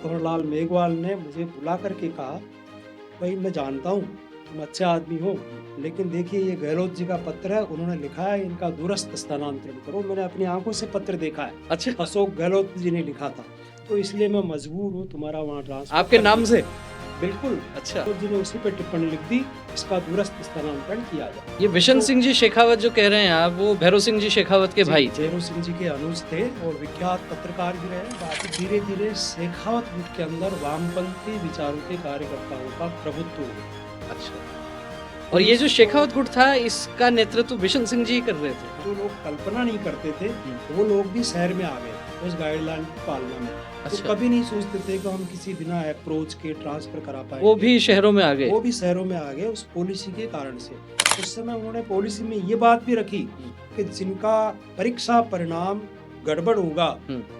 कंवरलाल मेघवाल ने मुझे बुला करके कहा, भाई मैं जानता हूँ तुम अच्छे आदमी हो, लेकिन देखिए ये गहलोत जी का पत्र है, उन्होंने लिखा है इनका दूरस्थ स्थानांतरण करो। मैंने अपनी आंखों से पत्र देखा है, अच्छा, अशोक गहलोत जी ने लिखा था, तो इसलिए मैं मजबूर हूँ तुम्हारा वहाँ ट्रांसफर आपके करने नाम के से? लिए। बिल्कुल, अच्छा, गहलोत जी ने उसी पे टिप्पणी लिख दी, इसका दूरस्थ स्थानांतरण किया जाए। ये बिशन तो सिंह जी शेखावत जो कह रहे हैं आप, वो भैरव सिंह जी शेखावत के जी, भाई थे। जयरू सिंह जी के अनुज थे और विख्यात पत्रकार भी रहे। बाकी धीरे धीरे शेखावत गुट के अंदर वामपंथी विचारों के कार्यकर्ताओं का प्रभुत्व हुआ। अच्छा, और ये जो 1900 शेखावत गुट था, इसका नेतृत्व बिशन सिंह जी ही कर रहे थे। जो लोग कल्पना नहीं करते थे, वो लोग भी शहर में आ गए उस गाइडलाइन की पालना में। तो अच्छा, कभी नहीं सोचते थे कि हम किसी बिना अप्रोच के ट्रांसफर करा वो पाएंगे। भी शहरों में आ गए। वो भी शहरों में आ गए उस पॉलिसी के कारण से। उस समय उन्होंने पॉलिसी में ये बात भी रखी कि जिनका परीक्षा परिणाम गड़बड़ होगा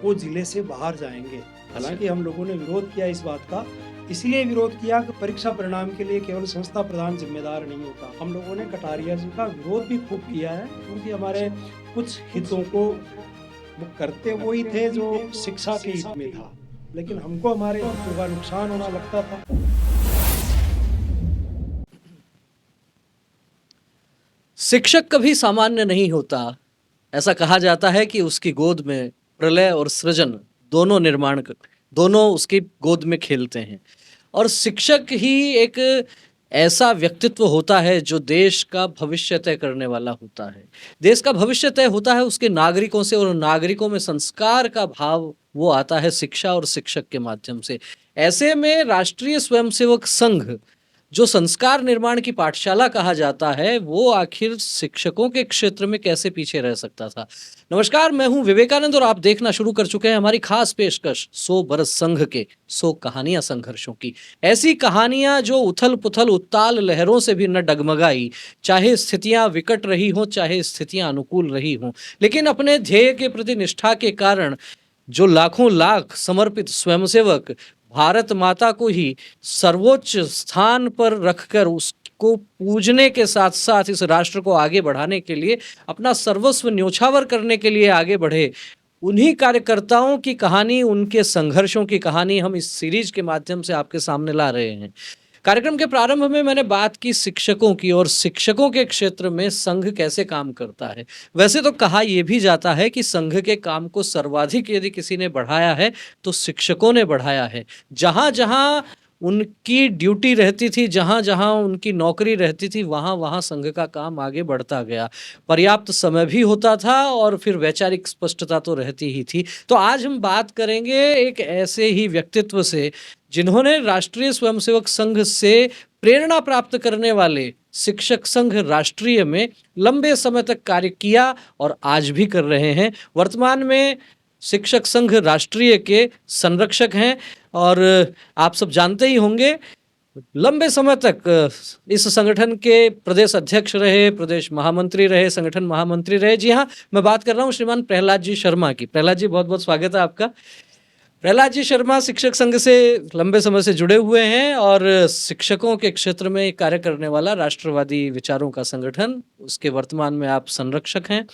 वो जिले से बाहर जाएंगे। हालांकि हम लोगों ने विरोध किया इस बात का, इसलिए विरोध किया कि परीक्षा परिणाम के लिए केवल संस्था प्रधान जिम्मेदार नहीं होता। हम लोगों ने कटारिया जी का विरोध भी खूब किया है, क्योंकि हमारे कुछ हितों को वो करते वो ही थे जो शिक्षा के हित में था, लेकिन हमको हमारे हितों का नुकसान होना लगता था। शिक्षक कभी सामान्य नहीं होता। ऐसा कहा जाता है कि उसकी गोद में प्रलय और सृजन दोनों उसकी गोद में खेलते हैं। और शिक्षक ही एक ऐसा व्यक्तित्व होता है जो देश का भविष्य तय करने वाला होता है। देश का भविष्य तय होता है उसके नागरिकों से, और नागरिकों में संस्कार का भाव वो आता है शिक्षा और शिक्षक के माध्यम से। ऐसे में राष्ट्रीय स्वयंसेवक संघ, जो संस्कार निर्माण की पाठशाला कहा जाता है, वो आखिर शिक्षकों के क्षेत्र में कैसे पीछे रह सकता था। नमस्कार, मैं हूं विवेकानंद और आप देखना शुरू कर चुके हैं हमारी खास पेशकश 100 बरस संघ के 100 कहानियां संघर्षों की। ऐसी कहानियां जो उथल पुथल उत्ताल लहरों से भी न डगमगाई, चाहे स्थितियां विकट रही हों, चाहे स्थितियां अनुकूल रही हों, लेकिन अपने ध्येय के प्रति निष्ठा के कारण जो लाखों लाख समर्पित स्वयंसेवक भारत माता को ही सर्वोच्च स्थान पर रखकर उसको पूजने के साथ साथ इस राष्ट्र को आगे बढ़ाने के लिए अपना सर्वस्व न्योछावर करने के लिए आगे बढ़े, उन्हीं कार्यकर्ताओं की कहानी, उनके संघर्षों की कहानी हम इस सीरीज के माध्यम से आपके सामने ला रहे हैं। कार्यक्रम के प्रारंभ में मैंने बात की शिक्षकों की, और शिक्षकों के क्षेत्र में संघ कैसे काम करता है। वैसे तो कहा यह भी जाता है कि संघ के काम को सर्वाधिक यदि किसी ने बढ़ाया है तो शिक्षकों ने बढ़ाया है। जहां जहां उनकी ड्यूटी रहती थी, जहां जहां उनकी नौकरी रहती थी, वहां वहां संघ का काम आगे बढ़ता गया। पर्याप्त समय भी होता था और फिर वैचारिक स्पष्टता तो रहती ही थी। तो आज हम बात करेंगे एक ऐसे ही व्यक्तित्व से जिन्होंने राष्ट्रीय स्वयंसेवक संघ से प्रेरणा प्राप्त करने वाले शिक्षक संघ राष्ट्रीय में लंबे समय तक कार्य किया और आज भी कर रहे हैं। वर्तमान में शिक्षक संघ राष्ट्रीय के संरक्षक हैं, और आप सब जानते ही होंगे लंबे समय तक इस संगठन के प्रदेश अध्यक्ष रहे, प्रदेश महामंत्री रहे, संगठन महामंत्री रहे। जी हाँ, मैं बात कर रहा हूँ श्रीमान प्रहलाद जी शर्मा की। प्रहलाद जी, बहुत बहुत स्वागत है आपका। प्रहलाद जी शर्मा शिक्षक संघ से लंबे समय से जुड़े हुए हैं और शिक्षकों के क्षेत्र में कार्य करने वाला राष्ट्रवादी विचारों का संगठन, उसके वर्तमान में आप संरक्षक हैं।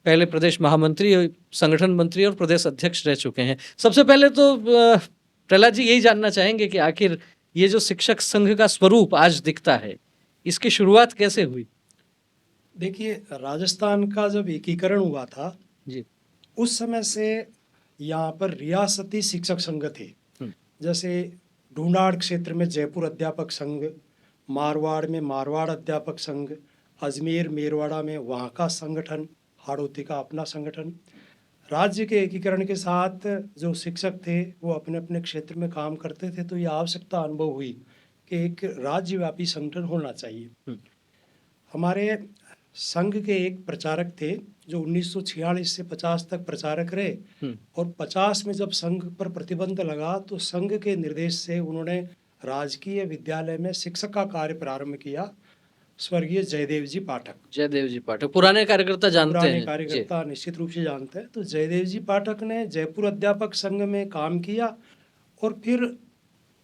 पहले प्रदेश महामंत्री, संगठन मंत्री और प्रदेश अध्यक्ष रह चुके हैं। सबसे पहले तो प्रहलाद जी यही जानना चाहेंगे कि आखिर ये जो शिक्षक संघ का स्वरूप आज दिखता है, इसकी शुरुआत कैसे हुई? देखिए, राजस्थान का जब एकीकरण हुआ था जी। उस समय से यहाँ पर रियासती शिक्षक संघ थे। जैसे ढूंढाड़ क्षेत्र में जयपुर अध्यापक संघ, मारवाड़ में मारवाड़ अध्यापक संघ, अजमेर मेरवाड़ा में वहाँ का संगठन, हाड़ौती का अपना संगठन। राज्य के एकीकरण के साथ जो शिक्षक थे वो अपने अपने क्षेत्र में काम करते थे, तो ये आवश्यकता अनुभव हुई कि एक राज्यव्यापी संगठन होना चाहिए। हमारे संघ के एक प्रचारक थे जो 1946 से 50 तक प्रचारक रहे, और 50 में जब संघ पर प्रतिबंध लगा तो संघ के निर्देश से उन्होंने राजकीय विद्यालय में शिक्षक का कार्य प्रारंभ किया। स्वर्गीय जयदेव जी पाठक, जयदेव जी पाठक पुराने कार्यकर्ता जानते पुराने हैं। कार्यकर्ता निश्चित रूप से जानते हैं। तो जयदेव जी पाठक ने जयपुर अध्यापक संघ में काम किया और फिर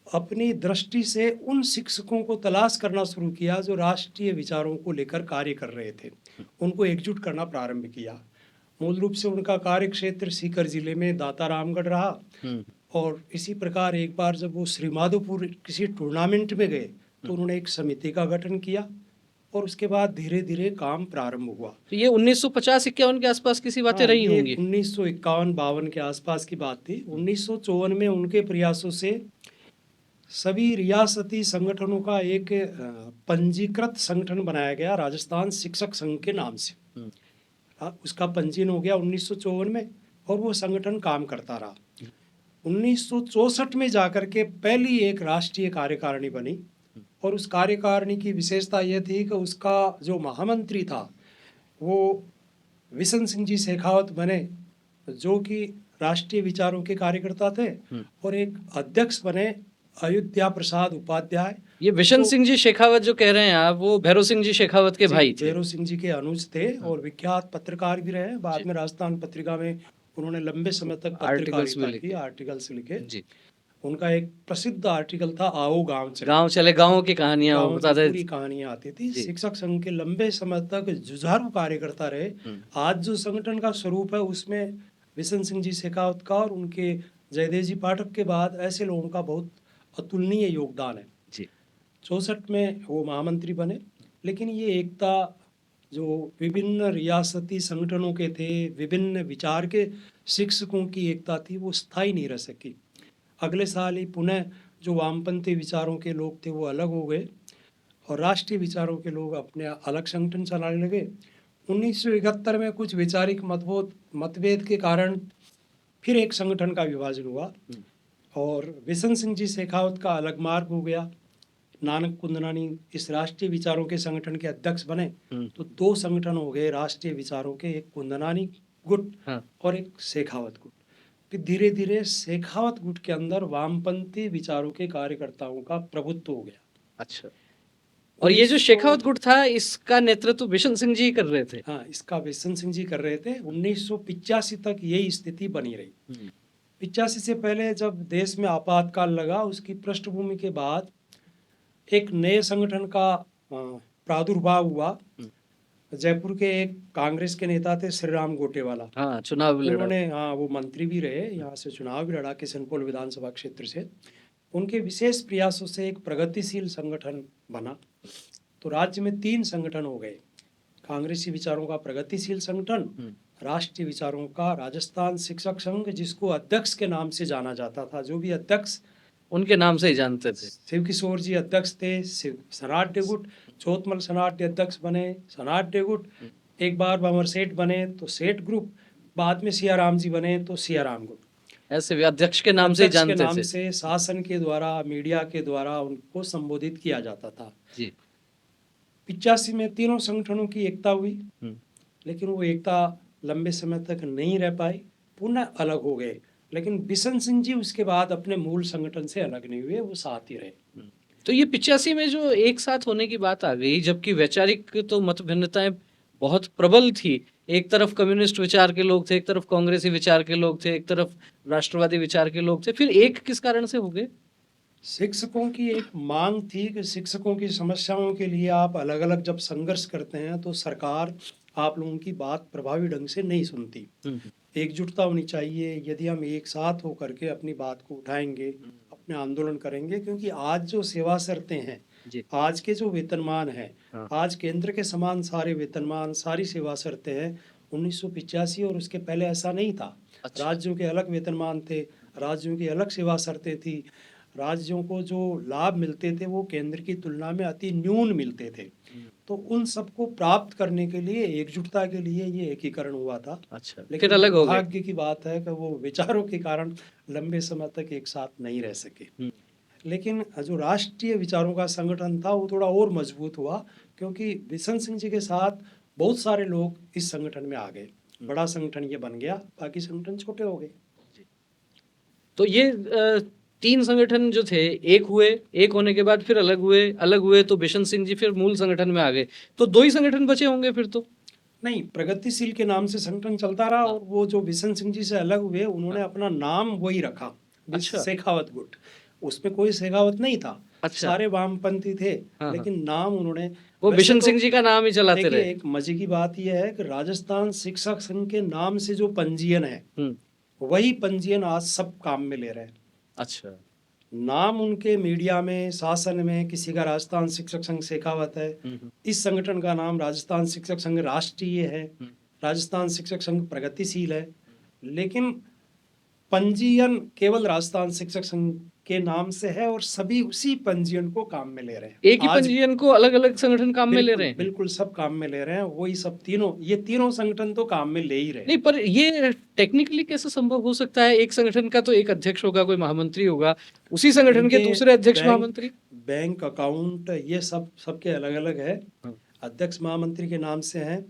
अपनी दृष्टि से उन शिक्षकों को तलाश करना शुरू किया जो राष्ट्रीय विचारों को लेकर कार्य कर रहे थे, उनको एकजुट करना प्रारंभ किया। मूल रूप से उनका कार्य क्षेत्र सीकर जिले में दातारामगढ़ रहा, और इसी प्रकार एक बार जब वो श्रीमाधोपुर किसी टूर्नामेंट में गए तो उन्होंने एक समिति का गठन किया और उसके बाद धीरे धीरे काम प्रारंभ हुआ। तो ये 1950-51 के आसपास किसी बातें रही ये होंगी। 1951-52 के आसपास की बात थी। 1954 में उनके प्रयासों से सभी रियासती संगठनों का एक पंजीकृत संगठन बनाया गया, राजस्थान शिक्षक संघ के नाम से। उसका पंजीयन हो गया 1954 में और वो संगठन काम करता रहा। 1964 में जाकर के पहली एक राष्ट्रीय कार्यकारिणी बनी और उस कार्यकारिणी की विशेषता ये थी कि उसका जो महामंत्री था वो विशन सिंह जी शेखावत बने, जो कि राष्ट्रीय विचारों के कार्यकर्ता थे, और एक अध्यक्ष बने अयोध्या प्रसाद उपाध्याय। ये विशन सिंह जी शेखावत जो कह रहे हैं आप, वो भैरव सिंह जी शेखावत के भाई थे। भैरव सिंह जी के अनुज थे और विख्यात पत्रकार भी रहे। बाद में राजस्थान पत्रिका में उन्होंने लंबे समय तक पत्रकारिता की, आर्टिकल्स लिखे जी। उनका एक प्रसिद्ध आर्टिकल था आओ गांव चले। गांव चले, गांव की कहानियां बताते, पूरी कहानियां आती थी। शिक्षक संघ के लंबे समय तक जुझारू कार्यकर्ता रहे। आज जो संगठन का स्वरूप है उसमें विशन सिंह जी शेखावत का और उनके जयदेव जी पाठक के बाद ऐसे लोगों का बहुत अतुलनीय योगदान है जी। 64 में वो महामंत्री बने, लेकिन ये एकता जो विभिन्न रियासती संगठनों के थे, विभिन्न विचार के शिक्षकों की एकता थी, वो स्थायी नहीं रह सकी। अगले साल ही पुनः जो वामपंथी विचारों के लोग थे वो अलग हो गए और राष्ट्रीय विचारों के लोग अपने अलग संगठन चलाने लगे। 1971 में कुछ वैचारिक मतभेद के कारण फिर एक संगठन का विभाजन हुआ और विशन सिंह जी शेखावत का अलग मार्ग हो गया। नानक कुंदनानी इस राष्ट्रीय विचारों के संगठन के अध्यक्ष बने तो दो संगठन हो गए राष्ट्रीय विचारों के, एक कुंदनानी गुट और एक शेखावत गुट। फिर धीरे धीरे शेखावत गुट के अंदर वामपंथी विचारों के कार्यकर्ताओं का प्रभुत्व हो गया। अच्छा। और ये जो शेखावत गुट था इसका नेतृत्व विशन सिंह जी कर रहे थे। हाँ, इसका विशन सिंह जी कर रहे थे। 1985 तक यही स्थिति बनी रही। 85 से पहले जब देश में आपातकाल लगा, उसकी पृष्ठभूमि के बाद एक नए संगठन का प्रादुर्भाव हुआ। जयपुर के एक कांग्रेस के नेता थे श्री राम गोटेवाला। हाँ, चुनाव लड़ा। उन्होंने वो मंत्री भी रहे, यहाँ से चुनाव भी लड़ा किशनपोल विधानसभा क्षेत्र से। उनके विशेष प्रयासों से एक प्रगतिशील संगठन बना तो राज्य में 3 संगठन हो गए। कांग्रेसी विचारों का प्रगतिशील संगठन, राष्ट्रीय विचारों का राजस्थान शिक्षक संघ, जिसको अध्यक्ष के नाम से जाना जाता था, जो भी अध्यक्ष उनके नाम से ही जानते थे। शिव किशोर जी अध्यक्ष थे, सनाट्य गुट, चौथमल सनाट्य अध्यक्ष बने, सनाट्य गुट। एक बार भंवर सेठ बने तो सेठ ग्रुप, बाद में सियाराम जी बने तो सियाराम गुट। ऐसे अध्यक्ष के नाम से जानते थे। नाम से शासन के द्वारा, मीडिया के द्वारा उनको संबोधित किया जाता था जी। 85 में तीनों संगठनों की एकता हुई, लेकिन वो एकता लंबे समय तक नहीं रह पाई, पुनः अलग हो गए। लेकिन बिशन सिंह जी उसके बाद अपने मूल संगठन से अलग नहीं हुए, वो साथ ही रहे। तो ये 85 में जो एक साथ होने की बात आ गई, जबकि वैचारिक तो मत भिन्नताएं बहुत प्रबल थी। एक तरफ कम्युनिस्ट विचार के लोग थे, एक तरफ कांग्रेसी विचार के लोग थे, एक तरफ राष्ट्रवादी विचार के लोग थे, फिर एक किस कारण से हो गए? शिक्षकों की एक मांग थी कि शिक्षकों की समस्याओं के लिए आप अलग अलग जब संघर्ष करते हैं तो सरकार आप लोगों की बात प्रभावी ढंग से नहीं सुनती। एकजुटता होनी चाहिए। यदि हम एक साथ होकर के अपनी बात को उठाएंगे, अपने आंदोलन करेंगे, क्योंकि आज जो सेवा शर्तें हैं, आज के जो वेतनमान हैं, आज केंद्र के समान सारे वेतनमान, सारी सेवा शर्तें हैं। 1985 और उसके पहले ऐसा नहीं था। अच्छा। राज्यों के अलग वेतनमान थे, राज्यों की अलग सेवा शर्तें थी, राज्यों को जो लाभ मिलते थे वो केंद्र की तुलना में अति न्यून मिलते थे। तो उन सबको प्राप्त करने के लिए, एकजुटता के लिए ये एकीकरण हुआ था। अच्छा। लेकिन अलग हो गए। भाग्य की बात है कि वो विचारों के कारण लंबे समय तक एक साथ नहीं रह सके। लेकिन जो राष्ट्रीय विचारों का संगठन था वो थोड़ा और मजबूत हुआ, क्योंकि बिशन सिंह जी के साथ बहुत सारे लोग इस संगठन में आ गए। बड़ा संगठन ये बन गया, बाकी संगठन छोटे हो गए। तो ये 3 संगठन जो थे एक हुए, एक होने के बाद फिर अलग हुए तो बिशन सिंह जी फिर मूल संगठन में आ गए। तो 2 ही संगठन बचे होंगे फिर तो? नहीं, प्रगतिशील के नाम से संगठन चलता रहा और वो जो बिशन सिंह जी से अलग हुए उन्होंने अपना नाम वही रखा। अच्छा। शेखावत गुट, उसमें कोई शेखावत नहीं था। अच्छा। सारे वामपंथी थे। लेकिन नाम उन्होंने, वो बिशन सिंह जी का नाम ही चलाते रहे। एक मजे की बात यह है कि राजस्थान शिक्षक संघ के नाम से जो पंजीयन है वही पंजीयन आज सब काम में ले रहे हैं। अच्छा। नाम उनके मीडिया में, शासन में किसी का राजस्थान शिक्षक संघ शेखावत है, इस संगठन का नाम राजस्थान शिक्षक संघ राष्ट्रीय है, राजस्थान शिक्षक संघ प्रगतिशील है, लेकिन पंजीयन केवल राजस्थान शिक्षक संघ के नाम से है और सभी उसी पंजीयन को काम में ले रहे हैं। एक ही पंजीयन को अलग अलग संगठन काम में ले रहे हैं? बिल्कुल सब काम में ले रहे हैं, वही सब ये तीनों संगठन तो काम में ले ही रहे हैं। नहीं, पर ये टेक्निकली कैसे संभव हो सकता है? एक संगठन का तो एक अध्यक्ष होगा, कोई महामंत्री होगा, उसी संगठन के दूसरे अध्यक्ष महामंत्री। बैंक अकाउंट ये सबके अलग अलग है। अध्यक्ष महामंत्री के नाम से है।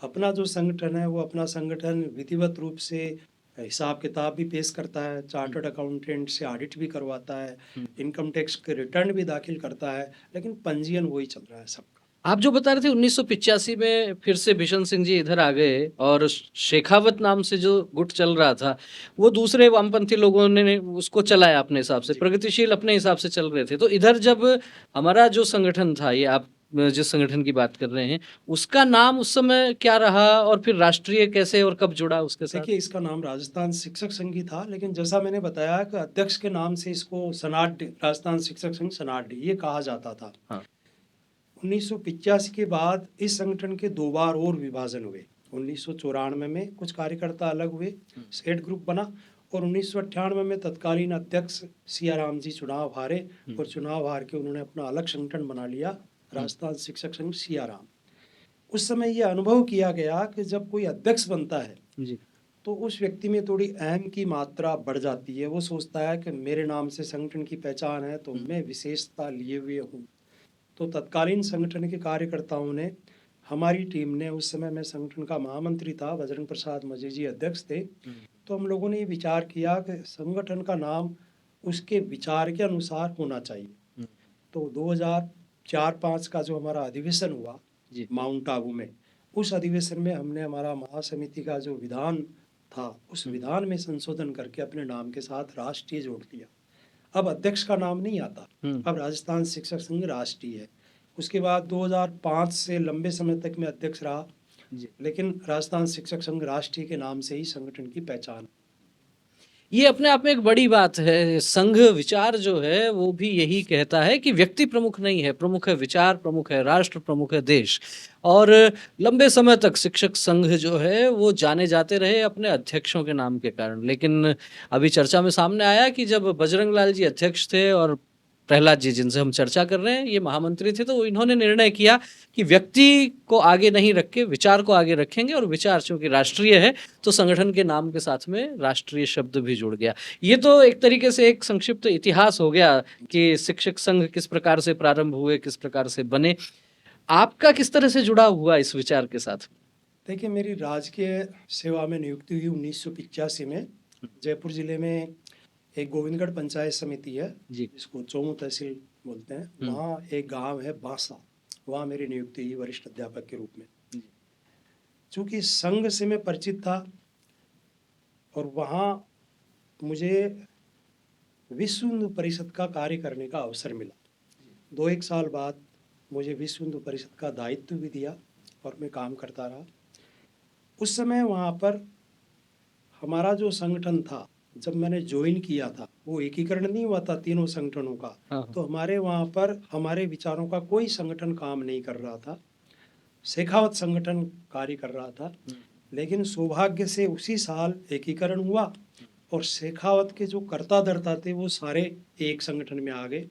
अपना जो संगठन है वो अपना संगठन विधिवत रूप से हिसाब किताब भी पेश करता है, चार्टर्ड अकाउंटेंट से ऑडिट भी करवाता है, इनकम टैक्स के रिटर्न भी दाखिल करता है, लेकिन पंजीयन वही चल रहा है सबका। आप जो बता रहे थे 1985 में फिर से बिशन सिंह जी इधर आ गए और शेखावत नाम से जो गुट चल रहा था वो दूसरे वामपंथी लोगों ने उसको चलाया अपने हिसाब से, प्रगतिशील अपने हिसाब से चल रहे थे। तो इधर जब हमारा जो संगठन था, ये आप जिस संगठन की बात कर रहे हैं, उसका नाम उस समय क्या रहा और फिर राष्ट्रीय कैसे और कब जुड़ा उसके साथ? देखिए, इसका नाम राजस्थान शिक्षक संघ ही था, लेकिन जैसा मैंने बताया कि अध्यक्ष के नाम से इसको सनाड, राजस्थान शिक्षक संघ सनाड ये कहा जाता था। हाँ। 1985 के बाद इस संगठन के 2 बार और विभाजन हुए। 1994 में कुछ कार्यकर्ता अलग हुए, सेट ग्रुप बना, और 1998 में तत्कालीन अध्यक्ष सियाराम जी चुनाव हारे और चुनाव हार के उन्होंने अपना अलग संगठन बना लिया, राजस्थान शिक्षक संघ सियाराम। उस समय यह अनुभव किया गया कि जब कोई अध्यक्ष बनता है जी। तो उस व्यक्ति में थोड़ी अहम की मात्रा बढ़ जाती है। वो सोचता है कि मेरे नाम से संगठन की पहचान है तो मैं विशेषता लिए हुए हूँ। तो तत्कालीन संगठन के कार्यकर्ताओं ने, हमारी टीम ने, उस समय मैं संगठन का महामंत्री था, बजरंग प्रसाद मजी जी अध्यक्ष थे, तो हम लोगों ने ये विचार किया कि संगठन का नाम उसके विचार के अनुसार होना चाहिए। तो 2004-05 का जो हमारा अधिवेशन हुआ माउंट आबू में, उस अधिवेशन में हमने हमारा महासमिति का जो विधान था उस विधान में संशोधन करके अपने नाम के साथ राष्ट्रीय जोड़ दिया। अब अध्यक्ष का नाम नहीं आता, अब राजस्थान शिक्षक संघ राष्ट्रीय है। उसके बाद 2005 से लंबे समय तक मैं अध्यक्ष रहा, लेकिन राजस्थान शिक्षक संघ राष्ट्रीय के नाम से ही संगठन की पहचान। ये अपने आप में एक बड़ी बात है। संघ विचार जो है वो भी यही कहता है कि व्यक्ति प्रमुख नहीं है, प्रमुख है विचार, प्रमुख है राष्ट्र, प्रमुख है देश। और लंबे समय तक शिक्षक संघ जो है वो जाने जाते रहे अपने अध्यक्षों के नाम के कारण। लेकिन अभी चर्चा में सामने आया कि जब बजरंग लाल जी अध्यक्ष थे और प्रहलाद जी जिनसे हम चर्चा कर रहे हैं ये महामंत्री थे, तो इन्होंने निर्णय किया कि व्यक्ति को आगे नहीं रख के विचार को आगे रखेंगे, और विचार चूंकि राष्ट्रीय है तो संगठन के नाम के साथ में राष्ट्रीय शब्द भी जुड़ गया। ये तो एक तरीके से एक संक्षिप्त इतिहास हो गया कि शिक्षक संघ किस प्रकार से प्रारंभ हुए, किस प्रकार से बने। आपका किस तरह से जुड़ा हुआ इस विचार के साथ? देखिए, मेरी राजकीय सेवा में नियुक्ति हुई 1985 में। जयपुर जिले में एक गोविंदगढ़ पंचायत समिति है जिसको चोमू तहसील बोलते हैं, वहाँ एक गांव है बांसा, वहाँ मेरी नियुक्ति हुई वरिष्ठ अध्यापक के रूप में। चूँकि संघ से मैं परिचित था और वहाँ मुझे विश्व हिंदू परिषद का कार्य करने का अवसर मिला। 2-1 साल बाद मुझे विश्व हिंदू परिषद का दायित्व भी दिया और मैं काम करता रहा। उस समय वहाँ पर हमारा जो संगठन था, जब मैंने ज्वाइन किया था, वो एकीकरण नहीं हुआ था तीनों संगठनों का, तो हमारे वहाँ पर हमारे विचारों का कोई संगठन काम नहीं कर रहा था। शेखावत संगठन कार्य कर रहा था, लेकिन सौभाग्य से उसी साल एकीकरण हुआ और शेखावत के जो कर्ता धर्ता थे वो सारे एक संगठन में आ गए।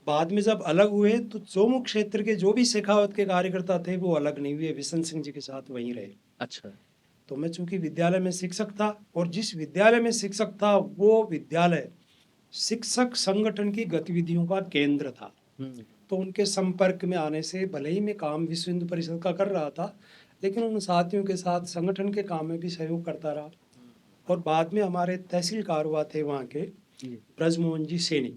बाद में जब अलग हुए तो चोमू क्षेत्र के जो भी शेखावत के कार्यकर्ता थे वो अलग नहीं हुए, बिशन सिंह जी के साथ वहीं रहे। अच्छा। तो मैं चूंकि विद्यालय में शिक्षक था और जिस विद्यालय में शिक्षक था वो विद्यालय शिक्षक संगठन की गतिविधियों का केंद्र था, तो उनके संपर्क में आने से भले ही मैं काम विश्व हिंदू परिषद का कर रहा था, लेकिन उन साथियों के साथ संगठन के काम में भी सहयोग करता रहा। और बाद में हमारे तहसीलदार हुआ थे वहाँ के ब्रजमोहन जी सैनी,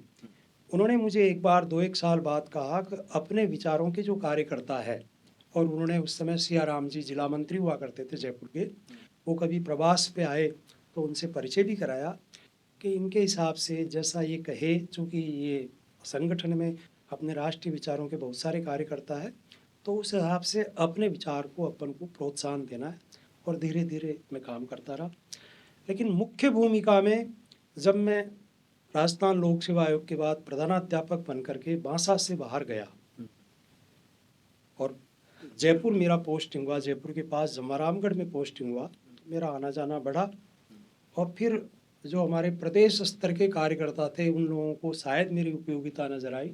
उन्होंने मुझे एक बार 2-1 साल बाद कहा कि अपने विचारों के जो कार्यकर्ता है, और उन्होंने उस समय सियाराम जी जिला मंत्री हुआ करते थे जयपुर के, वो कभी प्रवास पे आए तो उनसे परिचय भी कराया कि इनके हिसाब से जैसा ये कहे, चूँकि ये संगठन में अपने राष्ट्रीय विचारों के बहुत सारे कार्यकर्ता है, तो उस हिसाब से अपने विचार को अपन को प्रोत्साहन देना है। और धीरे धीरे मैं काम करता रहा। लेकिन मुख्य भूमिका में जब मैं राजस्थान लोक सेवा आयोग के बाद प्रधानाध्यापक बन करके बांसा से बाहर गया और जयपुर मेरा पोस्टिंग हुआ। जयपुर के पास जमारामगढ़ में पोस्टिंग हुआ। मेरा आना जाना बढ़ा और फिर जो हमारे प्रदेश स्तर के कार्यकर्ता थे उन लोगों को शायद मेरी उपयोगिता नजर आई।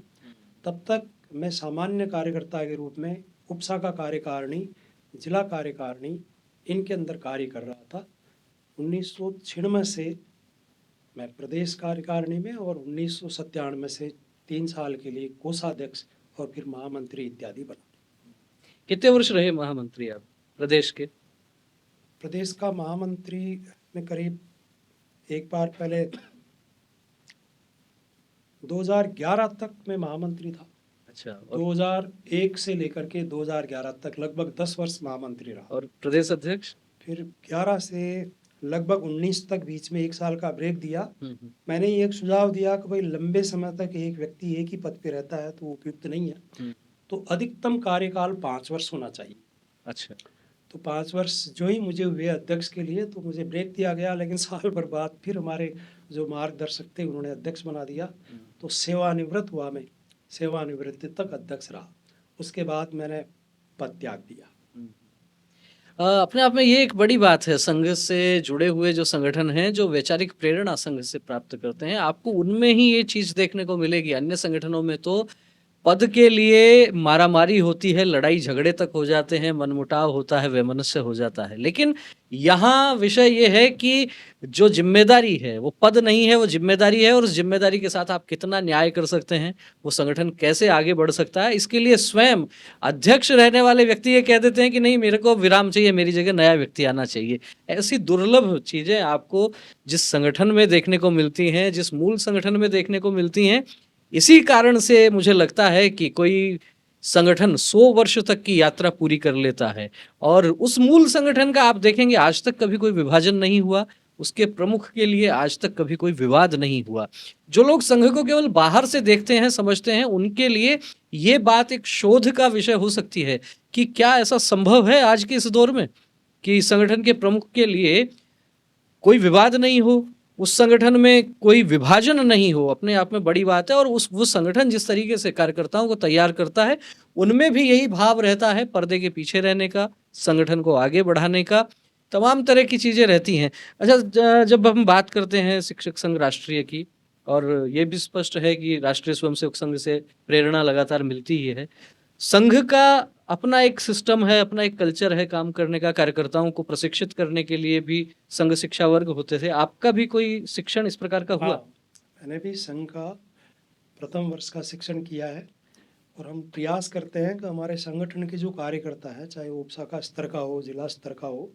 तब तक मैं सामान्य कार्यकर्ता के रूप में उपशाखा कार्यकारिणी, जिला कार्यकारिणी, इनके अंदर कार्य कर रहा था। 1996 से मैं प्रदेश कार्यकारिणी में और 1997 से 3 साल के लिए कोषाध्यक्ष और फिर महामंत्री इत्यादि बना। कितने वर्ष रहे महामंत्री आप प्रदेश के? प्रदेश का महामंत्री में करीब एक बार पहले 2011 तक मैं महामंत्री था। अच्छा। 2001 से लेकर के 2011 तक लगभग 10 वर्ष महामंत्री रहा। और प्रदेश अध्यक्ष? फिर 11 से लगभग 19 तक बीच में 1 साल का ब्रेक दिया। मैंने एक सुझाव दिया कि भाई लंबे समय तक एक व्यक्ति एक ही पद पे रहता है तो उपयुक्त नहीं है, तो अधिकतम कार्यकाल 5 वर्ष होना चाहिए। अच्छा। तो 5 वर्ष जो ही मुझे हुए अध्यक्ष के लिए, तो मुझे ब्रेक दिया गया, लेकिन साल भर बाद फिर हमारे जो मार्गदर्शक थे उन्होंने अध्यक्ष बना दिया। तो सेवानिवृत्त हुआ मैं, सेवानिवृत्ति तक अध्यक्ष रहा। उसके बाद मैंने पद त्याग दिया। अपने आप में ये एक बड़ी बात है, संघ से जुड़े हुए जो संगठन हैं जो वैचारिक प्रेरणा संघ से प्राप्त करते हैं, आपको उनमें ही ये चीज देखने को मिलेगी। अन्य संगठनों में तो पद के लिए मारामारी होती है, लड़ाई झगड़े तक हो जाते हैं, मनमुटाव होता है, वैमनस्य हो जाता है। लेकिन यहाँ विषय ये है कि जो जिम्मेदारी है वो पद नहीं है, वो जिम्मेदारी है, और उस जिम्मेदारी के साथ आप कितना न्याय कर सकते हैं, वो संगठन कैसे आगे बढ़ सकता है, इसके लिए स्वयं अध्यक्ष रहने वाले व्यक्ति ये कह देते हैं कि नहीं, मेरे को विराम चाहिए, मेरी जगह नया व्यक्ति आना चाहिए। ऐसी दुर्लभ चीजें आपको जिस संगठन में देखने को मिलती हैं, जिस मूल संगठन में देखने को मिलती हैं, इसी कारण से मुझे लगता है कि कोई संगठन 100 वर्ष तक की यात्रा पूरी कर लेता है। और उस मूल संगठन का आप देखेंगे आज तक कभी कोई विभाजन नहीं हुआ, उसके प्रमुख के लिए आज तक कभी कोई विवाद नहीं हुआ। जो लोग संघ को केवल बाहर से देखते हैं, समझते हैं, उनके लिए ये बात एक शोध का विषय हो सकती है कि क्या ऐसा संभव है आज के इस दौर में कि संगठन के प्रमुख के लिए कोई विवाद नहीं हो, उस संगठन में कोई विभाजन नहीं हो। अपने आप में बड़ी बात है। और वो संगठन जिस तरीके से कार्यकर्ताओं को तैयार करता है, उनमें भी यही भाव रहता है, पर्दे के पीछे रहने का, संगठन को आगे बढ़ाने का, तमाम तरह की चीजें रहती हैं। अच्छा, जब हम बात करते हैं शिक्षक संघ राष्ट्रीय की, और ये भी स्पष्ट है कि राष्ट्रीय स्वयंसेवक संघ से प्रेरणा लगातार मिलती ही है, संघ का अपना एक सिस्टम है, अपना एक कल्चर है काम करने का, कार्यकर्ताओं को प्रशिक्षित करने के लिए भी संघ शिक्षा वर्ग होते थे। आपका भी कोई शिक्षण इस प्रकार का हुआ? मैंने भी संघ का प्रथम वर्ष का शिक्षण किया है और हम प्रयास करते हैं कि हमारे संगठन के जो कार्यकर्ता है, चाहे वो उपशाखा स्तर का हो, जिला स्तर का हो,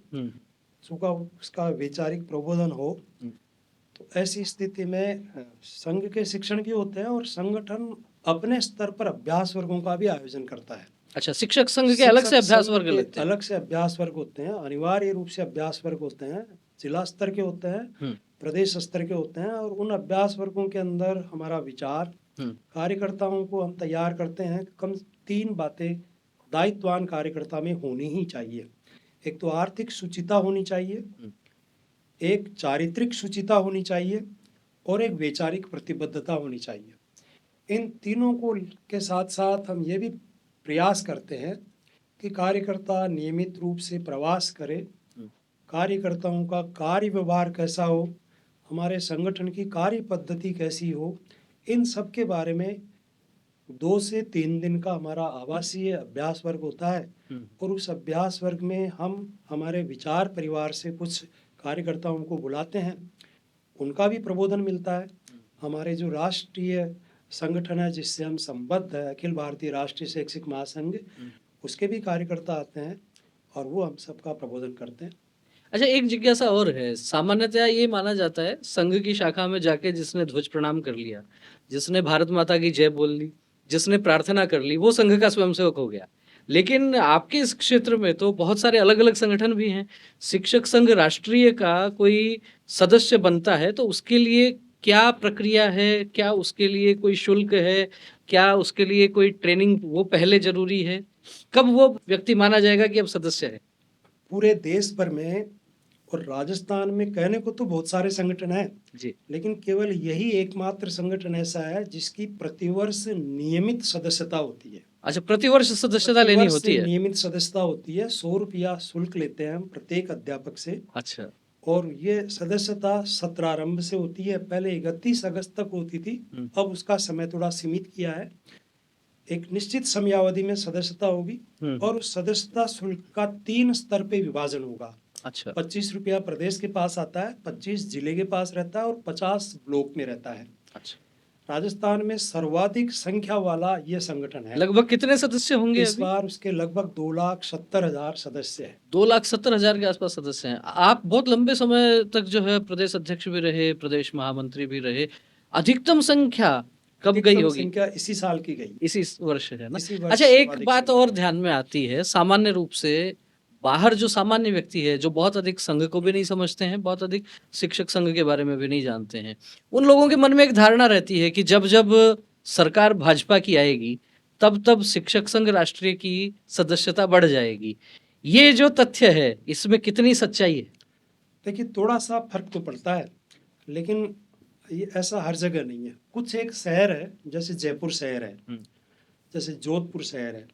उसका वैचारिक प्रबोधन हो। तो ऐसी स्थिति में संघ के शिक्षण भी होते हैं और संगठन अपने स्तर पर अभ्यास वर्गों का भी आयोजन करता है। अच्छा, शिक्षक संघ के अलग से अभ्यास वर्ग लगते हैं? अलग से अभ्यास वर्ग होते हैं, अनिवार्य रूप से अभ्यास वर्ग होते हैं, जिला स्तर के होते हैं, प्रदेश स्तर के होते हैं। और उन अभ्यास वर्गों के अंदर हमारा विचार, कार्यकर्ताओं को हम तैयार करते हैं। कम 3 बातें दायित्ववान कार्यकर्ता में होनी ही चाहिए। एक तो आर्थिक शुचिता होनी चाहिए, एक चारित्रिक शुचिता होनी चाहिए और एक वैचारिक प्रतिबद्धता होनी चाहिए। इन तीनों को के साथ साथ हम ये भी प्रयास करते हैं कि कार्यकर्ता नियमित रूप से प्रवास करे, कार्यकर्ताओं का कार्य व्यवहार कैसा हो, हमारे संगठन की कार्य पद्धति कैसी हो, इन सब के बारे में 2 से 3 दिन का हमारा आवासीय अभ्यास वर्ग होता है। और उस अभ्यास वर्ग में हम हमारे विचार परिवार से कुछ कार्यकर्ताओं को बुलाते हैं, उनका भी प्रबोधन मिलता है। हमारे जो राष्ट्रीय संगठन है जिससे हम संबद्ध है, अखिल भारतीय राष्ट्रीय शैक्षिक महासंघ, उसके भी कार्यकर्ता आते हैं और वो हम सबका प्रबोधन करते हैं। अच्छा, एक जिज्ञासा और है। सामान्यतः ये माना जाता है संघ की शाखा में जाके जिसने ध्वज प्रणाम कर लिया, जिसने भारत माता की जय बोल ली, जिसने प्रार्थना कर ली, वो संघ का स्वयंसेवक हो गया। लेकिन आपके इस क्षेत्र में तो बहुत सारे अलग अलग संगठन भी हैं। शिक्षक संघ राष्ट्रीय का कोई सदस्य बनता है तो उसके लिए क्या प्रक्रिया है? क्या उसके लिए कोई शुल्क है? क्या उसके लिए कोई ट्रेनिंग वो पहले जरूरी है? कब वो व्यक्ति माना जाएगा कि अब सदस्य है? पूरे देश भर में और राजस्थान में कहने को तो बहुत सारे संगठन हैं, जी। लेकिन केवल यही एकमात्र संगठन ऐसा है जिसकी प्रतिवर्ष नियमित सदस्यता होती है। अच्छा, प्रतिवर्ष सदस्यता लेनी प्रतिवर्ष होती है? नियमित सदस्यता होती है। 100 रुपया शुल्क लेते हैं हम प्रत्येक अध्यापक से, अच्छा। और ये सदस्यता सत्रारंभ से होती है। पहले 31 अगस्त तक होती थी, अब उसका समय थोड़ा सीमित किया है। एक निश्चित समयावधि में सदस्यता होगी और उस सदस्यता शुल्क का 3 स्तर पे विभाजन होगा। अच्छा। 25 रुपया प्रदेश के पास आता है, 25 जिले के पास रहता है और 50 ब्लॉक में रहता है। अच्छा, राजस्थान में सर्वाधिक संख्या वाला ये संगठन है। लगभग कितने सदस्य होंगे इस अभी? बार उसके लगभग 2,70,000 सदस्य हैं। 2,70,000 के आसपास सदस्य हैं। आप बहुत लंबे समय तक जो है प्रदेश अध्यक्ष भी रहे, प्रदेश महामंत्री भी रहे। अधिकतम संख्या कब गई अधिकतम होगी? संख्या इसी साल की गई, इसी वर्ष है ना? इसी वर्ष अच्छा, एक सर्वाधिक बात संख्या। और ध्यान में आती है, सामान्य रूप से बाहर जो सामान्य व्यक्ति है, जो बहुत अधिक संघ को भी नहीं समझते हैं, बहुत अधिक शिक्षक संघ के बारे में भी नहीं जानते हैं, उन लोगों के मन में एक धारणा रहती है कि जब जब सरकार भाजपा की आएगी, तब तब शिक्षक संघ राष्ट्रीय की सदस्यता बढ़ जाएगी। ये जो तथ्य है, इसमें कितनी सच्चाई है? देखिए, थोड़ा सा फर्क तो पड़ता है, लेकिन ये ऐसा हर जगह नहीं है। कुछ एक शहर है, जैसे जयपुर शहर है, जैसे जोधपुर शहर है,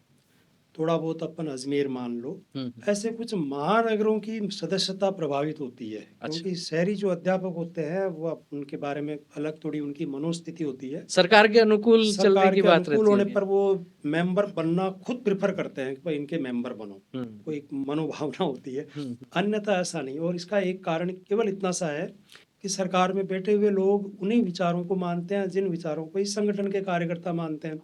थोड़ा बहुत अपन अजमेर मान लो, ऐसे कुछ महानगरों की सदस्यता प्रभावित होती है। क्योंकि शहरी जो अध्यापक होते हैं वो उनके बारे में अलग थोड़ी उनकी मनोस्थिति होती है। सरकार के अनुकूल चलने सरकार की के बात अनुकूल रहती होने है। पर वो मेंबर बनना खुद प्रेफर करते हैं कि भाई इनके मेंबर बनो, कोई एक मनोभावना होती है। अन्यथा ऐसा नहीं। और इसका एक कारण केवल इतना सा है कि सरकार में बैठे हुए लोग उन्हीं विचारों को मानते हैं जिन विचारों को इस संगठन के कार्यकर्ता मानते हैं।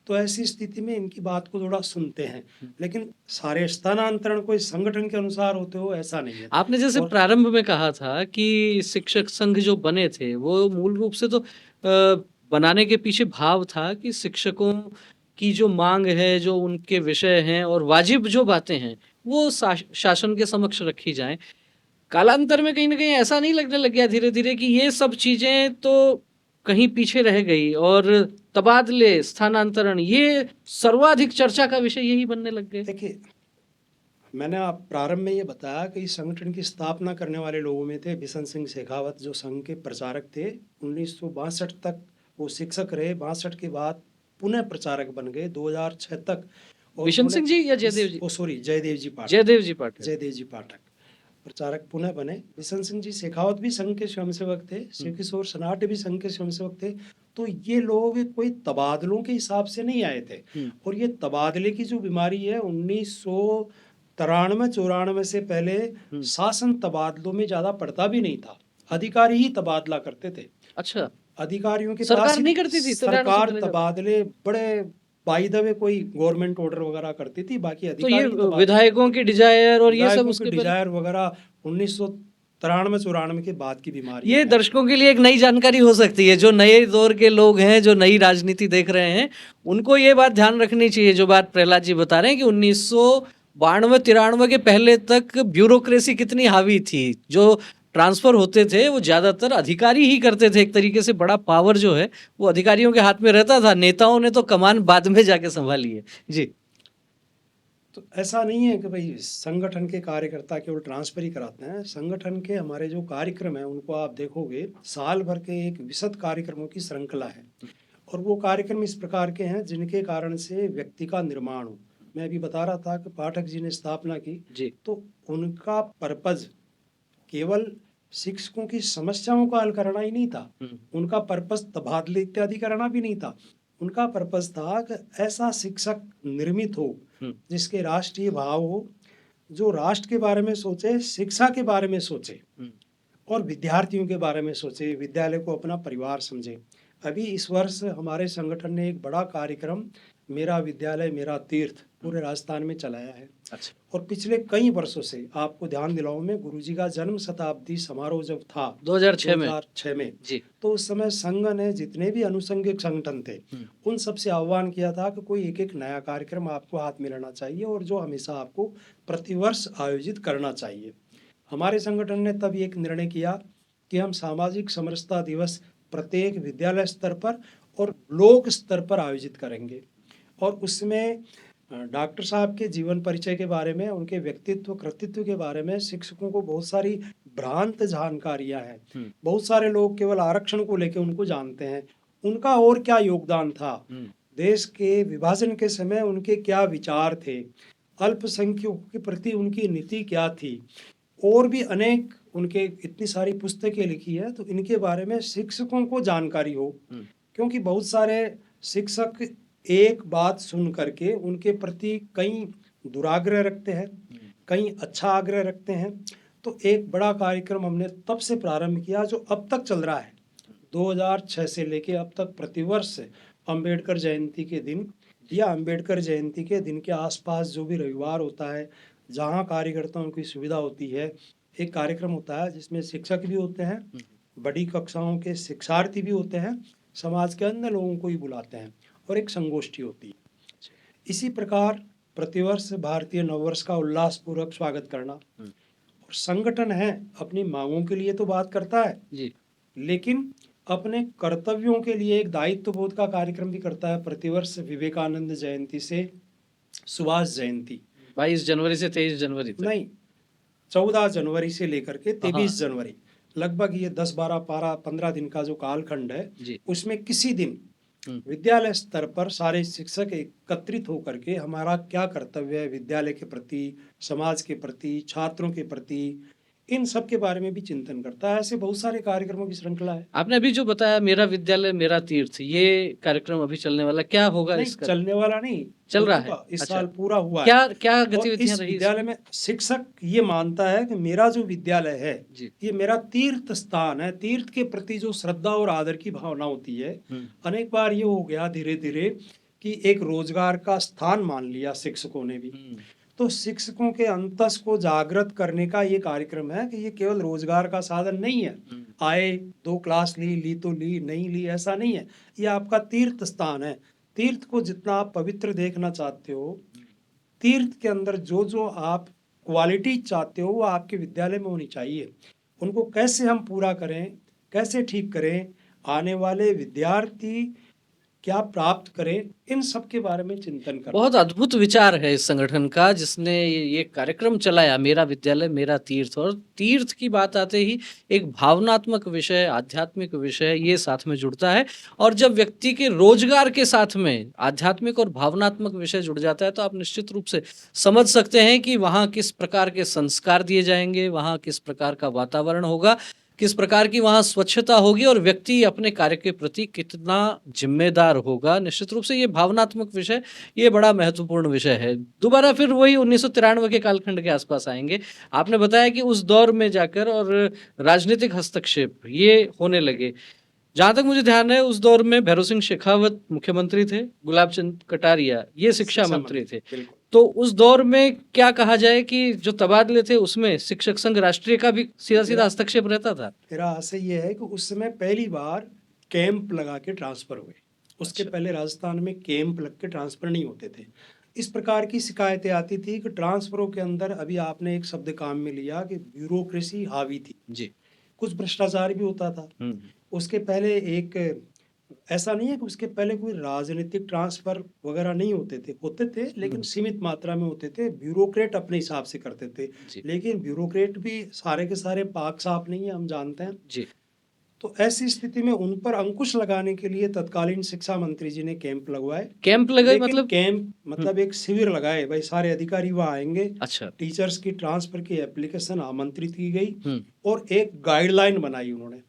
तो ऐसी स्थिति में इनकी बात को थोड़ा सुनते हैं, लेकिन सारे स्थानांतरण कोई संगठन के अनुसार होते हो ऐसा नहीं है। आपने जैसे प्रारंभ में कहा था कि शिक्षक संघ जो बने थे वो मूल रूप से तो बनाने के पीछे भाव था कि शिक्षकों की जो मांग है, जो उनके विषय हैं और वाजिब जो बातें हैं, वो शासन के समक्ष रखी जाएं। कालांतर में कहीं ना कहीं ऐसा नहीं लगने लग गया धीरे धीरे कि ये सब चीजें तो कहीं पीछे रह गई और तबादले, स्थानांतरण, ये सर्वाधिक चर्चा का विषय यही बनने लग गए? देखिए, मैंने आप प्रारंभ में ये बताया कि इस संगठन की स्थापना करने वाले लोगों में थे बिशन सिंह शेखावत, जो संघ के प्रचारक थे। 1962 तक वो शिक्षक रहे, 62 के बाद पुनः प्रचारक बन गए 2006 तक। और बिशन सिंह जी या जयदेव जी? सॉरी, जयदेव जी पाठक। जयदेव जी पाठक। जयदेव जी पाठक प्रचारक पुनः बने। बिशन सिंह जी शेखावत भी संघ के स्वयंसेवक थे, शिव किशोर सनाटे भी संघ के स्वयंसेवक थे। तो ये लोग कोई तबादलों के हिसाब से नहीं आए थे। और ये तबादले की जो बीमारी है 1993-94 से पहले शासन तबादलों में ज्यादा पड़ता भी नहीं था, अधिकारी ही तबादला करते थे। अच्छा, अधिकारियों के सरकार पास ही नहीं करती थी? सरकार तबादले बड़े बाई द वे कोई गवर्नमेंट ऑर्डर वगैरह करती थी, बाकी तो अधिकारी ये विधायकों की डिजायर और ये सब उसके डिजायर वगैरह 1993-94 के बाद की बीमारी ये है। दर्शकों के लिए एक नई जानकारी हो सकती है। जो नए दौर के लोग हैं, जो नई राजनीति देख रहे हैं, उनको ये बात ध्यान रखनी चाहिए, जो बात प्रहलाद जी बता रहे हैं कि 1992-93 के पहले तक ब्यूरोक्रेसी कितनी हावी थी। जो ट्रांसफर होते थे वो ज्यादातर अधिकारी ही करते थे। एक तरीके से बड़ा पावर जो है वो अधिकारियों के हाथ में रहता था। नेताओं ने तो कमान बाद में जाके संभाली है। जी। तो ऐसा नहीं है कि भाई संगठन के कार्यकर्ता केवल ट्रांसफर ही कराते हैं। संगठन के हमारे जो कार्यक्रम है उनको आप देखोगे, साल भर के एक विशद कार्यक्रमों की श्रृंखला है। और वो कार्यक्रम इस प्रकार के हैं जिनके कारण से व्यक्ति का निर्माण हो। मैं अभी बता रहा था कि पाठक जी ने स्थापना की जी। तो उनका पर्पज केवल शिक्षकों की समस्याओं का हल करना ही नहीं था, उनका पर्पज तबादले इत्यादि करना भी नहीं था। उनका पर्पज था कि ऐसा शिक्षक निर्मित हो जिसके राष्ट्रीय भाव हो, जो राष्ट्र के बारे में सोचे, शिक्षा के बारे में सोचे और विद्यार्थियों के बारे में सोचे, विद्यालय को अपना परिवार समझे। अभी इस वर्ष हमारे संगठन ने एक बड़ा कार्यक्रम मेरा विद्यालय मेरा तीर्थ पूरे राजस्थान में चलाया है। अच्छा। और पिछले कई वर्षों से आपको ध्यान दिलाऊं, मैं गुरुजी का जन्म शताब्दी समारोह जब था 2006 में जी, तो उस समय संघ ने जितने भी अनुषंगिक संगठन थे उन सबसे आह्वान किया था कि कोई एक एक नया कार्यक्रम आपको हाथ में लेना चाहिए और जो हमेशा आपको प्रतिवर्ष आयोजित करना चाहिए। हमारे संगठन ने तब एक निर्णय किया कि हम सामाजिक समरसता दिवस प्रत्येक विद्यालय स्तर पर और ब्लॉक स्तर पर आयोजित करेंगे। और उसमें डॉक्टर साहब के जीवन परिचय के बारे में, उनके व्यक्तित्व कृतित्व के बारे में शिक्षकों को बहुत सारी भ्रांत जानकारियां हैं। बहुत सारे लोग केवल आरक्षण को लेकर उनको जानते हैं। उनका और क्या योगदान था, देश के विभाजन के समय उनके क्या विचार थे, अल्पसंख्यकों के प्रति उनकी नीति क्या थी, और भी अनेक उनके इतनी सारी पुस्तकें लिखी है। तो इनके बारे में शिक्षकों को जानकारी हो, क्योंकि बहुत सारे शिक्षक एक बात सुन करके उनके प्रति कई दुराग्रह रखते हैं, कई अच्छा आग्रह रखते हैं। तो एक बड़ा कार्यक्रम हमने तब से प्रारंभ किया जो अब तक चल रहा है, 2006 से लेके अब तक प्रतिवर्ष अंबेडकर जयंती के दिन या अंबेडकर जयंती के दिन के आसपास जो भी रविवार होता है, जहाँ कार्यकर्ताओं की सुविधा होती है, एक कार्यक्रम होता है जिसमें शिक्षक भी होते हैं, बड़ी कक्षाओं के शिक्षार्थी भी होते हैं, समाज के अन्य लोगों को भी बुलाते हैं, और एक संगोष्ठी होती है। इसी प्रकार प्रतिवर्ष भारतीय नववर्ष का उल्लासपूर्वक स्वागत करना, और संगठन है अपनी मांगों के लिए तो बात करता है जी, लेकिन अपने कर्तव्यों के लिए एक दायित्व बोध का कार्यक्रम भी करता है। प्रतिवर्ष विवेकानंद जयंती से सुभाष जयंती 22 जनवरी से 23 जनवरी तक। नहीं, 14 जनवरी से लेकर के 23 हाँ। जनवरी, लगभग ये 10-12-15 दिन का जो कालखंड है, जी। उसमें किसी दिन विद्यालय स्तर पर सारे शिक्षक एकत्रित होकर के हमारा क्या कर्तव्य है विद्यालय के प्रति, समाज के प्रति, छात्रों के प्रति, इन सब के बारे में भी चिंतन करता है। ऐसे बहुत सारे कार्यक्रमों की श्रृंखला है। आपने अभी जो बताया मेरा विद्यालय मेरा तीर्थ, ये कार्यक्रम अभी चलने वाला, क्या होगा नहीं, इसका? चलने वाला नहीं, चल हो रहा चुका, है। इस अच्छा। साल पूरा हुआ है। क्या क्या और गतिविधियां इस रही विद्यालय में शिक्षक ये मानता है कि मेरा जो विद्यालय है जी। ये मेरा तीर्थ स्थान है। तीर्थ के प्रति जो श्रद्धा और आदर की भावना होती है, अनेक बार ये हो गया धीरे धीरे कि एक रोजगार का स्थान मान लिया शिक्षकों ने भी। तो शिक्षकों के अंतस को जागृत करने का ये कार्यक्रम है कि ये केवल रोजगार का साधन नहीं है, आए 2 क्लास ली तो ली, नहीं ली ऐसा नहीं है। ये आपका तीर्थ स्थान है। तीर्थ को जितना आप पवित्र देखना चाहते हो, तीर्थ के अंदर जो जो आप क्वालिटी चाहते हो वो आपके विद्यालय में होनी चाहिए। उनको कैसे हम पूरा करें, कैसे ठीक करें, आने वाले विद्यार्थी क्या प्राप्त करें, इन सब के बारे में चिंतन करना। बहुत अद्भुत विचार है इस संगठन का, जिसने ये कार्यक्रम चलाया, मेरा विद्यालय मेरा तीर्थ। और तीर्थ की बात आते ही एक भावनात्मक विषय, आध्यात्मिक विषय ये साथ में जुड़ता है। और जब व्यक्ति के रोजगार के साथ में आध्यात्मिक और भावनात्मक विषय जुड़ जाता है तो आप निश्चित रूप से समझ सकते हैं कि वहाँ किस प्रकार के संस्कार दिए जाएंगे, वहाँ किस प्रकार का वातावरण होगा, किस प्रकार की वहाँ स्वच्छता होगी, और व्यक्ति अपने कार्य के प्रति कितना जिम्मेदार होगा। निश्चित रूप से ये भावनात्मक विषय, ये बड़ा महत्वपूर्ण विषय है। दोबारा फिर वही 1993 के कालखंड के आसपास आएंगे। आपने बताया कि उस दौर में जाकर और राजनीतिक हस्तक्षेप ये होने लगे। जहां तक मुझे ध्यान है उस दौर में भैरव सिंह शेखावत मुख्यमंत्री थे, गुलाब चंद कटारिया ये शिक्षा मंत्री थे। तो उस दौर में क्या कहा जाए कि जो तबादले थे उसमें शिक्षक संघ राष्ट्रीय का भी सीधा सीधा हस्तक्षेप रहता था। मेरा आशय ये है कि उस समय पहली बार कैंप लगा के ट्रांसफर हुए। उसके पहले राजस्थान में कैंप लग के ट्रांसफर नहीं होते थे। इस प्रकार की शिकायतें आती थी कि ट्रांसफरों के अंदर, अभी आपने एक शब्द काम में लिया कि ब्यूरोक्रेसी हावी थी जी, कुछ भ्रष्टाचार भी होता था। उसके पहले एक, ऐसा नहीं है कि उसके पहले कोई राजनीतिक ट्रांसफर वगैरह नहीं होते थे लेकिन सीमित मात्रा में होते थे। ब्यूरोक्रेट अपने हिसाब से करते थे, लेकिन ब्यूरोक्रेट भी सारे के सारे पाक साफ नहीं है, हम जानते हैं जी। तो ऐसी स्थिति में उन पर अंकुश लगाने के लिए तत्कालीन शिक्षा मंत्री जी ने कैंप लगवाए। कैंप लगाए लेकिन मतलब? कैंप मतलब एक शिविर लगाए, भाई सारे अधिकारी वहाँ आएंगे। अच्छा। टीचर्स की ट्रांसफर की एप्लीकेशन आमंत्रित की गई और एक गाइडलाइन बनाई उन्होंने।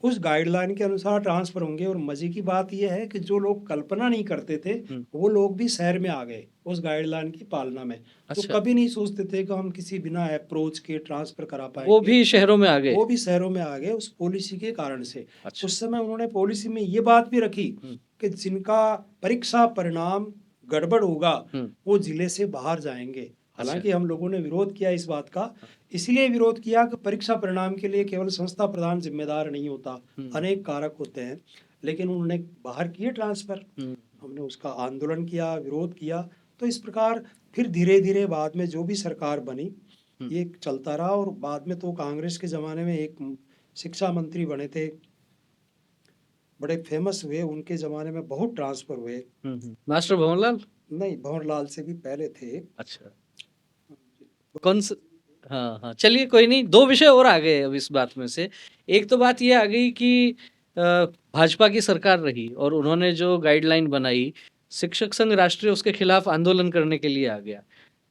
उस गाइडलाइन के अनुसार ट्रांसफर होंगे। और मजे की बात यह है कि जो लोग कल्पना नहीं करते थे वो लोग भी शहर में आ गए उस गाइडलाइन की पालना में। अच्छा। तो कभी नहीं सोचते थे कि हम किसी बिना अप्रोच के ट्रांसफर करा पाएंगे, वो भी शहरों में आ गए। वो भी शहरों में आ गए उस पॉलिसी के कारण से। अच्छा। उस समय उन्होंने पॉलिसी में ये बात भी रखी कि जिनका परीक्षा परिणाम गड़बड़ होगा वो जिले से बाहर जाएंगे। हालांकि हम लोगों ने विरोध किया इस बात का, इसलिए विरोध किया कि परीक्षा परिणाम के लिए केवल संस्था प्रधान जिम्मेदार नहीं होता, अनेक कारक होते हैं। लेकिन उन्होंने बाहर किए ट्रांसफर, हमने उसका आंदोलन किया, विरोध किया। तो इस प्रकार फिर धीरे धीरे बाद में जो भी सरकार बनी ये चलता रहा। और बाद में तो कांग्रेस के ज़माने में एक शिक्षा मंत्री बने थे, बड़े फेमस हुए, उनके ज़माने में बहुत ट्रांसफ़र हुए। मास्टर भंवरलाल। नहीं, भंवरलाल से भी पहले थे। अच्छा, कौन सा? हाँ हाँ, चलिए कोई नहीं, दो विषय और आ गए अब इस बात में से। एक तो बात ये आ गई कि भाजपा की सरकार रही और उन्होंने जो गाइडलाइन बनाई, शिक्षक संघ राष्ट्रीय उसके खिलाफ आंदोलन करने के लिए आ गया।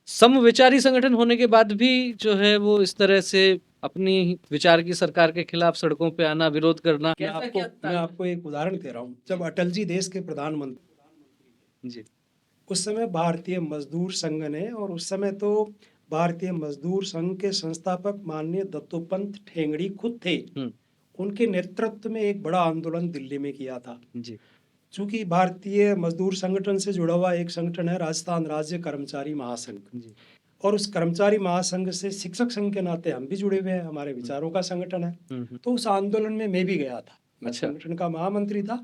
समविचारी संगठन होने के बाद भी जो है वो इस तरह से अपनी विचार की सरकार के खिलाफ सड़कों पे आना, विरोध करना, मैं आपको एक उदाहरण दे रहा हूँ। जब अटल जी देश के प्रधानमंत्री, जी। उस समय भारतीय मजदूर संघ ने, और उस समय तो भारतीय मजदूर संघ के संस्थापक माननीय दत्तोपंत ठेंगड़ी खुद थे। उनके नेतृत्व में एक बड़ा आंदोलन दिल्ली में किया था। जी। चूंकि भारतीय मजदूर संगठन से जुड़ा हुआ एक संगठन है राजस्थान राज्य कर्मचारी महासंघ, जी। और उस कर्मचारी महासंघ से शिक्षक संघ के नाते हम भी जुड़े हुए हैं, हमारे विचारों का संगठन है। तो उस आंदोलन में मैं भी गया था, मैं अच्छा। संगठन का महामंत्री था।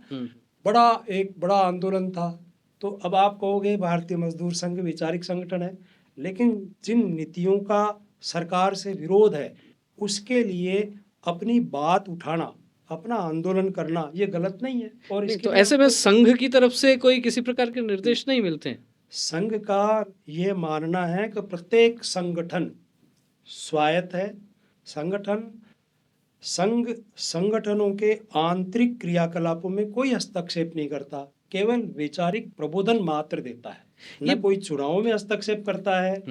एक बड़ा आंदोलन था। तो अब आप कहोगे भारतीय मजदूर संघ वैचारिक संगठन है, लेकिन जिन नीतियों का सरकार से विरोध है उसके लिए अपनी बात उठाना, अपना आंदोलन करना, ये गलत नहीं है। और नहीं, इसके तो लिए ऐसे में संघ की तरफ से कोई किसी प्रकार के निर्देश नहीं मिलते हैं? संघ का ये मानना है कि प्रत्येक संगठन स्वायत्त है। संघ संगठनों के आंतरिक क्रियाकलापों में कोई हस्तक्षेप नहीं करता, केवल वैचारिक प्रबोधन मात्र देता है। न कोई चुनाव में हस्तक्षेप करता है,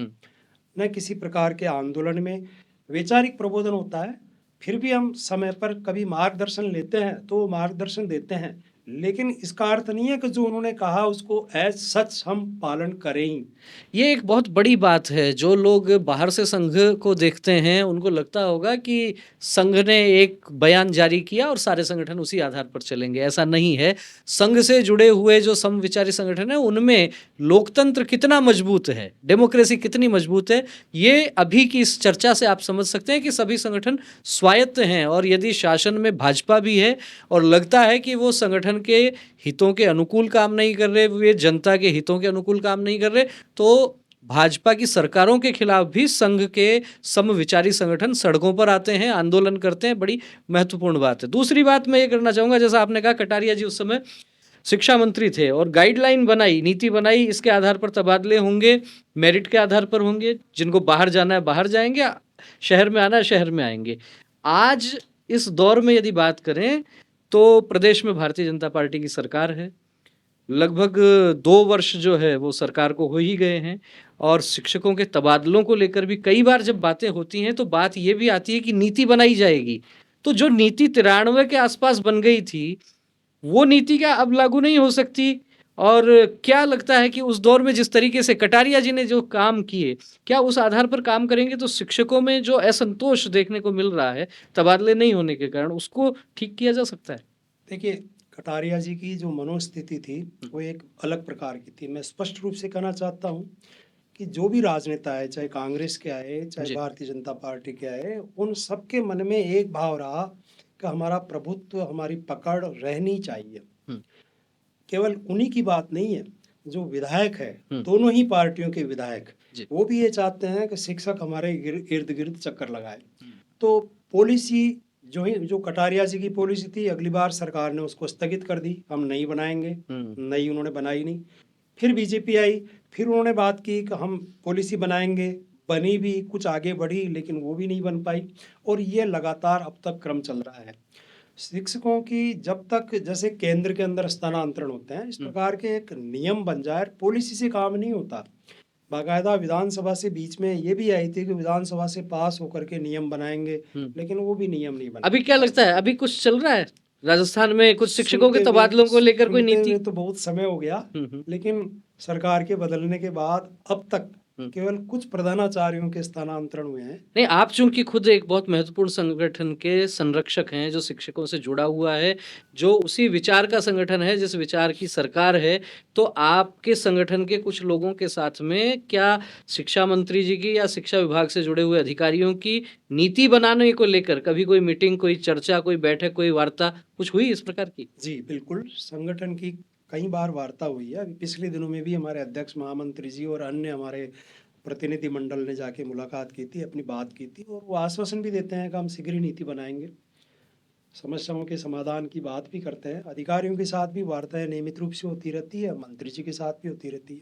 न किसी प्रकार के आंदोलन में। वैचारिक प्रबोधन होता है। फिर भी हम समय पर कभी मार्गदर्शन लेते हैं तो मार्गदर्शन देते हैं, लेकिन इसका अर्थ नहीं है कि जो उन्होंने कहा उसको एज सच हम पालन करें ही। ये एक बहुत बड़ी बात है। जो लोग बाहर से संघ को देखते हैं उनको लगता होगा कि संघ ने एक बयान जारी किया और सारे संगठन उसी आधार पर चलेंगे। ऐसा नहीं है। संघ से जुड़े हुए जो समविचारी संगठन है उनमें लोकतंत्र कितना मजबूत है, डेमोक्रेसी कितनी मजबूत है, ये अभी की इस चर्चा से आप समझ सकते हैं कि सभी संगठन स्वायत्त हैं। और यदि शासन में भाजपा भी है और लगता है कि वो संगठन के हितों के अनुकूल काम नहीं कर रहे, वे जनता के हितों के अनुकूल काम नहीं कर रहे, तो भाजपा की सरकारों के खिलाफ भी संघ के समविचारी संगठन सड़कों पर आते हैं, आंदोलन करते हैं। बड़ी महत्वपूर्ण बात है। दूसरी बात मैं ये करना चाहूंगा, जैसा आपने कहा कटारिया जी उस समय शिक्षा मंत्री थे और गाइडलाइन बनाई, नीति बनाई, इसके आधार पर तबादले होंगे, मेरिट के आधार पर होंगे, जिनको बाहर जाना है बाहर जाएंगे, शहर में आना है शहर में आएंगे। आज इस दौर में यदि बात करें तो प्रदेश में भारतीय जनता पार्टी की सरकार है। लगभग 2 वर्ष जो है वो सरकार को हो ही गए हैं और शिक्षकों के तबादलों को लेकर भी कई बार जब बातें होती हैं तो बात ये भी आती है कि नीति बनाई जाएगी। तो जो नीति 93 के आसपास बन गई थी वो नीति क्या अब लागू नहीं हो सकती? और क्या लगता है कि उस दौर में जिस तरीके से कटारिया जी ने जो काम किए, क्या उस आधार पर काम करेंगे तो शिक्षकों में जो असंतोष देखने को मिल रहा है तबादले नहीं होने के कारण, उसको ठीक किया जा सकता है? देखिए, कटारिया जी की जो मनोस्थिति थी वो एक अलग प्रकार की थी। मैं स्पष्ट रूप से कहना चाहता हूँ कि जो भी राजनेता है, चाहे कांग्रेस के आए चाहे भारतीय जनता पार्टी के आए, उन सबके मन में एक भाव रहा कि हमारा प्रभुत्व, हमारी पकड़ रहनी चाहिए। केवल उन्हीं की बात नहीं है, जो विधायक है, दोनों ही पार्टियों के विधायक, वो भी ये चाहते हैं कि शिक्षक हमारे इर्द गिर्द चक्कर लगाए। तो पॉलिसी जो कटारिया जी की पॉलिसी थी, अगली बार सरकार ने उसको स्थगित कर दी, हम नहीं बनाएंगे। नहीं, उन्होंने बनाई नहीं। फिर बीजेपी आई, फिर उन्होंने बात की कि हम पॉलिसी बनाएंगे, बनी भी, कुछ आगे बढ़ी, लेकिन वो भी नहीं बन पाई। और ये लगातार अब तक क्रम चल रहा है। शिक्षकों की जब तक जैसे केंद्र के अंदर स्थानांतरण होते हैं, इस प्रकार के एक नियम बन जाए, पॉलिसी से काम नहीं होता। बाकायदा विधानसभा से बीच में ये भी आई थी कि विधानसभा से पास होकर के नियम बनाएंगे, लेकिन वो भी नियम नहीं बना। अभी क्या लगता है, अभी कुछ चल रहा है राजस्थान में कुछ शिक्षकों के तबादलों को लेकर कोई नीति? तो बहुत समय हो गया, लेकिन सरकार के बदलने के बाद अब तक केवल कुछ प्रधानाचार्यों के स्थानांतरण हुए हैं। नहीं, आप चूंकि खुद एक बहुत महत्वपूर्ण संगठन के संरक्षक हैं जो शिक्षकों से जुड़ा हुआ है, जो उसी विचार का संगठन है जिस विचार की सरकार है, तो आपके संगठन के कुछ लोगों के साथ में क्या शिक्षा मंत्री जी की या शिक्षा विभाग से जुड़े हुए अधिकारियों की नीति बनाने को लेकर कभी कोई मीटिंग, कोई चर्चा, कोई बैठक, कोई वार्ता कुछ हुई इस प्रकार की? जी बिल्कुल, संगठन की कई बार वार्ता हुई है। अभी पिछले दिनों में भी हमारे अध्यक्ष महामंत्री जी और अन्य हमारे प्रतिनिधि मंडल ने जाके मुलाकात की थी, अपनी बात की थी, और वो आश्वासन भी देते हैं कि हम शीघ्र ही नीति बनाएंगे, समस्याओं के समाधान की बात भी करते हैं। अधिकारियों के साथ भी वार्ताएं नियमित रूप से होती रहती है, मंत्री जी के साथ भी होती रहती है।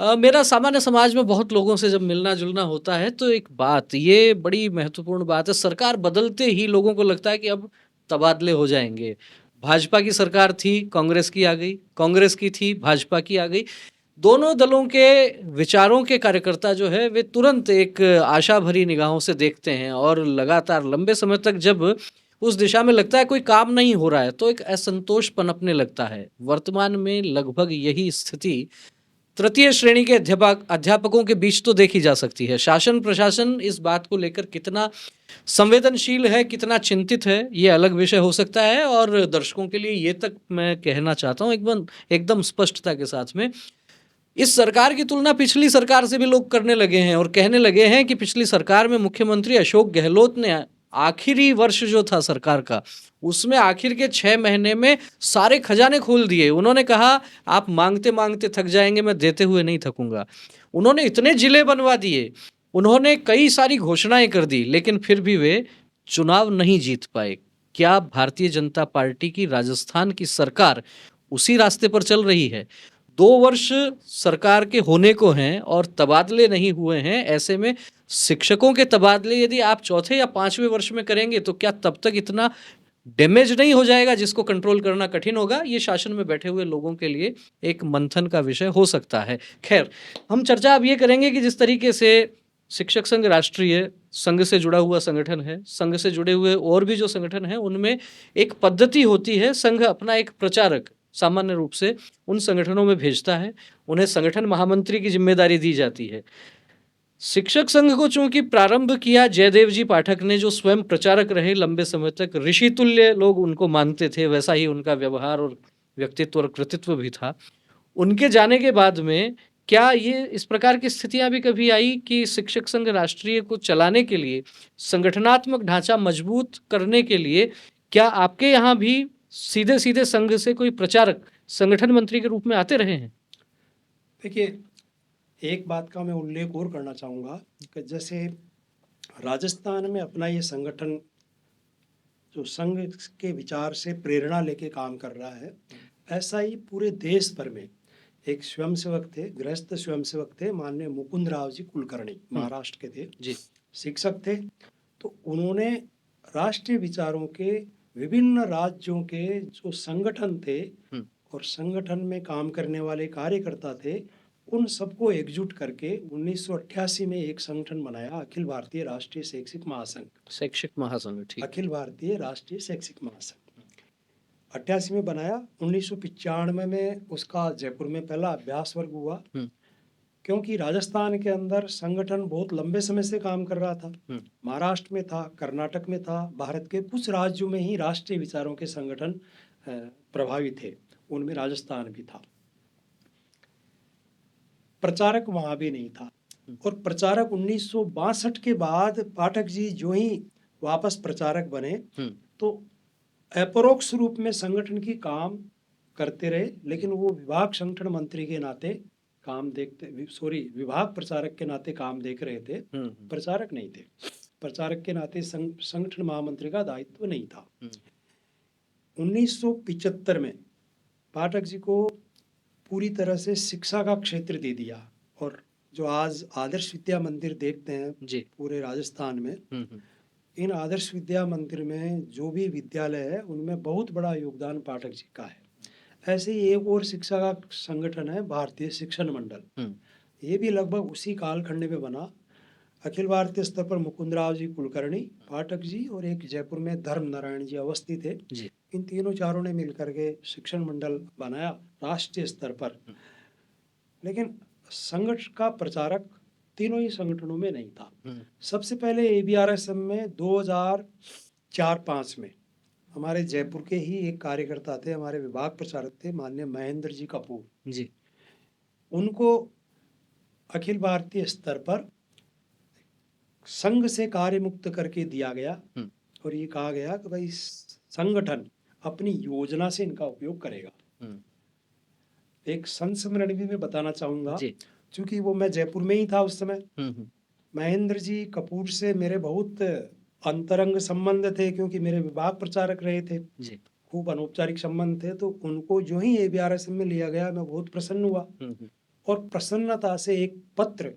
मेरा सामान्य समाज में बहुत लोगों से जब मिलना जुलना होता है तो एक बात, ये बड़ी महत्वपूर्ण बात है, सरकार बदलते ही लोगों को लगता है कि अब तबादले हो जाएंगे। भाजपा की सरकार थी, कांग्रेस की आ गई, कांग्रेस की थी, भाजपा की आ गई। दोनों दलों के विचारों के कार्यकर्ता जो है वे तुरंत एक आशा भरी निगाहों से देखते हैं और लगातार लंबे समय तक जब उस दिशा में लगता है कोई काम नहीं हो रहा है तो एक असंतोष पनपने लगता है। वर्तमान में लगभग यही स्थिति तृतीय श्रेणी के अध्यापकों के बीच तो देखी जा सकती है। शासन प्रशासन इस बात को लेकर कितना संवेदनशील है, कितना चिंतित है, ये अलग विषय हो सकता है। और दर्शकों के लिए ये तक मैं कहना चाहता हूँ एकदम एकदम स्पष्टता के साथ में, इस सरकार की तुलना पिछली सरकार से भी लोग करने लगे हैं और कहने लगे हैं कि पिछली सरकार में मुख्यमंत्री अशोक गहलोत ने आखिरी वर्ष जो था सरकार का, उसमें आखिर के 6 महीने में सारे खजाने खोल दिए। उन्होंने कहा आप मांगते मांगते थक जाएंगे, मैं देते हुए नहीं थकूंगा। उन्होंने इतने जिले बनवा दिए, उन्होंने कई सारी घोषणाएं कर दी, लेकिन फिर भी वे चुनाव नहीं जीत पाए। क्या भारतीय जनता पार्टी की राजस्थान की सरकार उसी रास्ते पर चल रही है? 2 वर्ष सरकार के होने को हैं और तबादले नहीं हुए हैं। ऐसे में शिक्षकों के तबादले यदि आप चौथे या 5वें वर्ष में करेंगे तो क्या तब तक इतना डैमेज नहीं हो जाएगा जिसको कंट्रोल करना कठिन होगा? ये शासन में बैठे हुए लोगों के लिए एक मंथन का विषय हो सकता है। खैर, हम चर्चा अब ये करेंगे कि जिस तरीके से शिक्षक संघ राष्ट्रीय संघ से जुड़ा हुआ संगठन है, संघ से जुड़े हुए और भी जो संगठन हैं उनमें एक पद्धति होती है। संघ अपना एक प्रचारक सामान्य रूप से उन संगठनों में भेजता है, उन्हें संगठन महामंत्री की जिम्मेदारी दी जाती है। शिक्षक संघ को चूंकि प्रारंभ किया जयदेव जी पाठक ने, जो स्वयं प्रचारक रहे लंबे समय तक, ऋषि तुल्य लोग उनको मानते थे, वैसा ही उनका व्यवहार और व्यक्तित्व और कृतित्व भी था। उनके जाने के बाद में क्या ये इस प्रकार की स्थितियां भी कभी आई कि शिक्षक संघ राष्ट्रीय को चलाने के लिए, संगठनात्मक ढांचा मजबूत करने के लिए, क्या आपके यहाँ भी सीधे सीधे संघ से कोई प्रचारक संगठन मंत्री के रूप में आते रहे हैं? देखिए, एक बात का मैं उल्लेख और करना चाहूँगा कि जैसे राजस्थान में अपना ये संगठन जो संघ के विचार से प्रेरणा लेके काम कर रहा है, ऐसा ही पूरे देश भर में एक स्वयंसेवक थे, गृहस्थ स्वयंसेवक थे, माननीय मुकुंद राव जी कुलकर्णी, महाराष्ट्र के थे जी। शिक्षक थे। तो उन्होंने राष्ट्रीय विचारों के विभिन्न राज्यों के जो संगठन थे और संगठन में काम करने वाले कार्यकर्ता थे, उन सबको एकजुट करके 1988 में एक संगठन बनाया, अखिल भारतीय राष्ट्रीय शैक्षिक महासंघ। शैक्षिक महासंघ, ठीक। अखिल भारतीय राष्ट्रीय शैक्षिक महासंघ 88 में बनाया। 1995 में उसका जयपुर में पहला अभ्यास वर्ग हुआ, क्योंकि राजस्थान के अंदर संगठन बहुत लंबे समय से काम कर रहा था। महाराष्ट्र में था, कर्नाटक में था, भारत के कुछ राज्यों में ही राष्ट्रीय विचारों के संगठन प्रभावी थे, उनमें राजस्थान भी था। प्रचारक वहां भी नहीं था। और प्रचारक 1962 के बाद पाठक जी जो ही वापस प्रचारक बने तो अपरोक्ष रूप में संगठन की काम करते रहे, लेकिन वो विभाग संगठन मंत्री के नाते काम विभाग प्रचारक के नाते काम देख रहे थे, प्रचारक नहीं थे। प्रचारक के नाते संगठन महामंत्री का दायित्व नहीं था। 1975 में पाठक जी को पूरी तरह से शिक्षा का क्षेत्र दे दिया, और जो आज आदर्श विद्या मंदिर देखते हैं जी पूरे राजस्थान में, इन आदर्श विद्या मंदिर में जो भी विद्यालय है उनमें बहुत बड़ा योगदान पाठक जी का है। ऐसे ही एक और शिक्षा का संगठन है भारतीय शिक्षण मंडल, ये भी लगभग उसी कालखंड में बना। अखिल भारतीय स्तर पर मुकुंदराव जी कुलकर्णी, पाठक जी और एक जयपुर में धर्म नारायण जी अवस्थी थे जी। इन तीनों चारों ने मिलकर के शिक्षण मंडल बनाया राष्ट्रीय स्तर पर। लेकिन संगठन का प्रचारक तीनों ही संगठनों में नहीं था। सबसे पहले ABRSM में 2004-05 में हमारे जयपुर के ही एक कार्यकर्ता थे, हमारे विभाग प्रचारक थे, माननीय महेंद्र जी कपूर जी। उनको अखिल भारतीय स्तर पर संघ से कार्य मुक्त करके दिया गया और ये कहा गया कि भाई संगठन अपनी योजना से इनका उपयोग करेगा। एक संस्मरण भी मैं बताना चाहूंगा, क्योंकि वो मैं जयपुर में ही था उस समय। महेंद्र जी कपूर से मेरे बहुत अंतरंग संबंध थे, क्योंकि मेरे विभाग प्रचारक रहे थे जी। खूब अनौपचारिक संबंध थे। तो उनको जो ही ABRSM में लिया गया मैं बहुत प्रसन्न हुआ। और प्रसन्नता से एक पत्र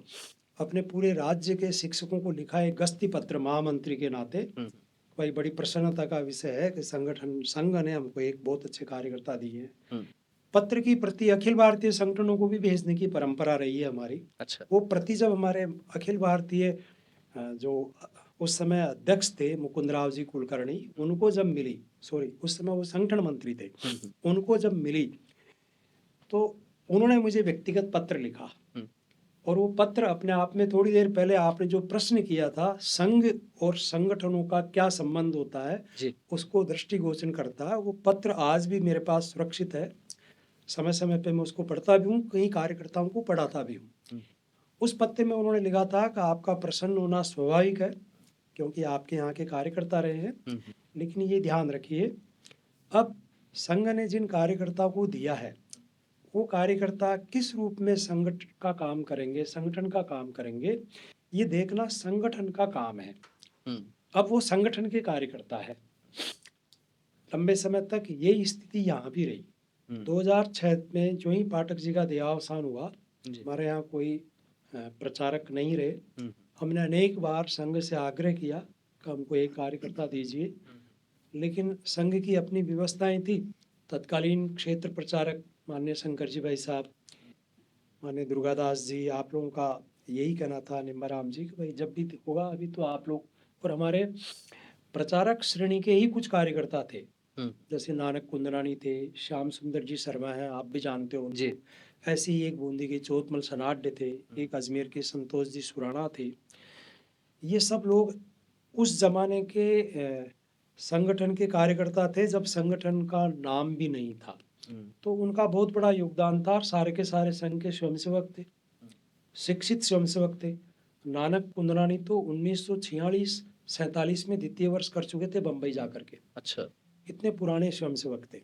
अपने पूरे राज्य के शिक्षकों को लिखा, एक गस्ती पत्र महामंत्री के नाते। भाई बड़ी प्रसन्नता का विषय है कि संघ ने हमको एक बहुत अच्छे कार्यकर्ता दिए हैं। पत्र की प्रति अखिल भारतीय संगठनों को भी भेजने की परंपरा रही है हमारी। अच्छा। वो प्रति जब हमारे अखिल भारतीय जो उस समय अध्यक्ष थे मुकुंदराव जी कुलकर्णी, उनको जब मिली, उस समय वो संगठन मंत्री थे, उनको जब मिली तो उन्होंने मुझे व्यक्तिगत पत्र लिखा। और वो पत्र अपने आप में, थोड़ी देर पहले आपने जो प्रश्न किया था संघ और संगठनों का क्या संबंध होता है जी। उसको दृष्टिगोचर करता है। वो पत्र आज भी मेरे पास सुरक्षित है, समय समय पे मैं उसको पढ़ता भी हूँ, कई कार्यकर्ताओं को पढ़ाता भी हूँ। उस पत्र में उन्होंने लिखा था कि आपका प्रसन्न होना स्वाभाविक है क्योंकि आपके यहाँ के कार्यकर्ता रहे हैं, लेकिन ये ध्यान रखिए अब संघ ने जिन कार्यकर्ताओं को दिया है वो कार्यकर्ता किस रूप में संगठन का काम करेंगे, संगठन का काम करेंगे, ये देखना संगठन का काम है। अब वो संगठन के कार्यकर्ता है। लंबे समय तक यही स्थिति यहाँ भी रही। 2006 में जो ही पाठक जी का देहावसान हुआ, हमारे यहाँ कोई प्रचारक नहीं रहे। हमने अनेक बार संघ से आग्रह किया कि हमको एक कार्यकर्ता दीजिए, लेकिन संघ की अपनी व्यवस्थाएं थी। तत्कालीन क्षेत्र प्रचारक माननीय शंकर जी भाई साहब, माननीय दुर्गादास जी, आप लोगों का यही कहना था, निम्बाराम जी, कि भाई जब भी होगा, अभी तो आप लोग, और हमारे प्रचारक श्रेणी के ही कुछ कार्यकर्ता थे, जैसे नानक कुंदरानी थे, श्याम सुंदर जी शर्मा हैं, आप भी जानते हो उनको। ऐसे ही एक बूंदी के चौथमल सनाड्य थे, एक अजमेर के संतोष जी सुराणा थे। ये सब लोग उस जमाने के संगठन के कार्यकर्ता थे जब संगठन का नाम भी नहीं था। तो उनका बहुत बड़ा योगदान था। सारे के सारे संघ के स्वयंसेवक थे, शिक्षित स्वयंसेवक थे। नानक कुंदरानी तो 1946-47 में द्वितीय वर्ष कर चुके थे बम्बई जाकर के। अच्छा, इतने पुराने स्वयंसेवक थे।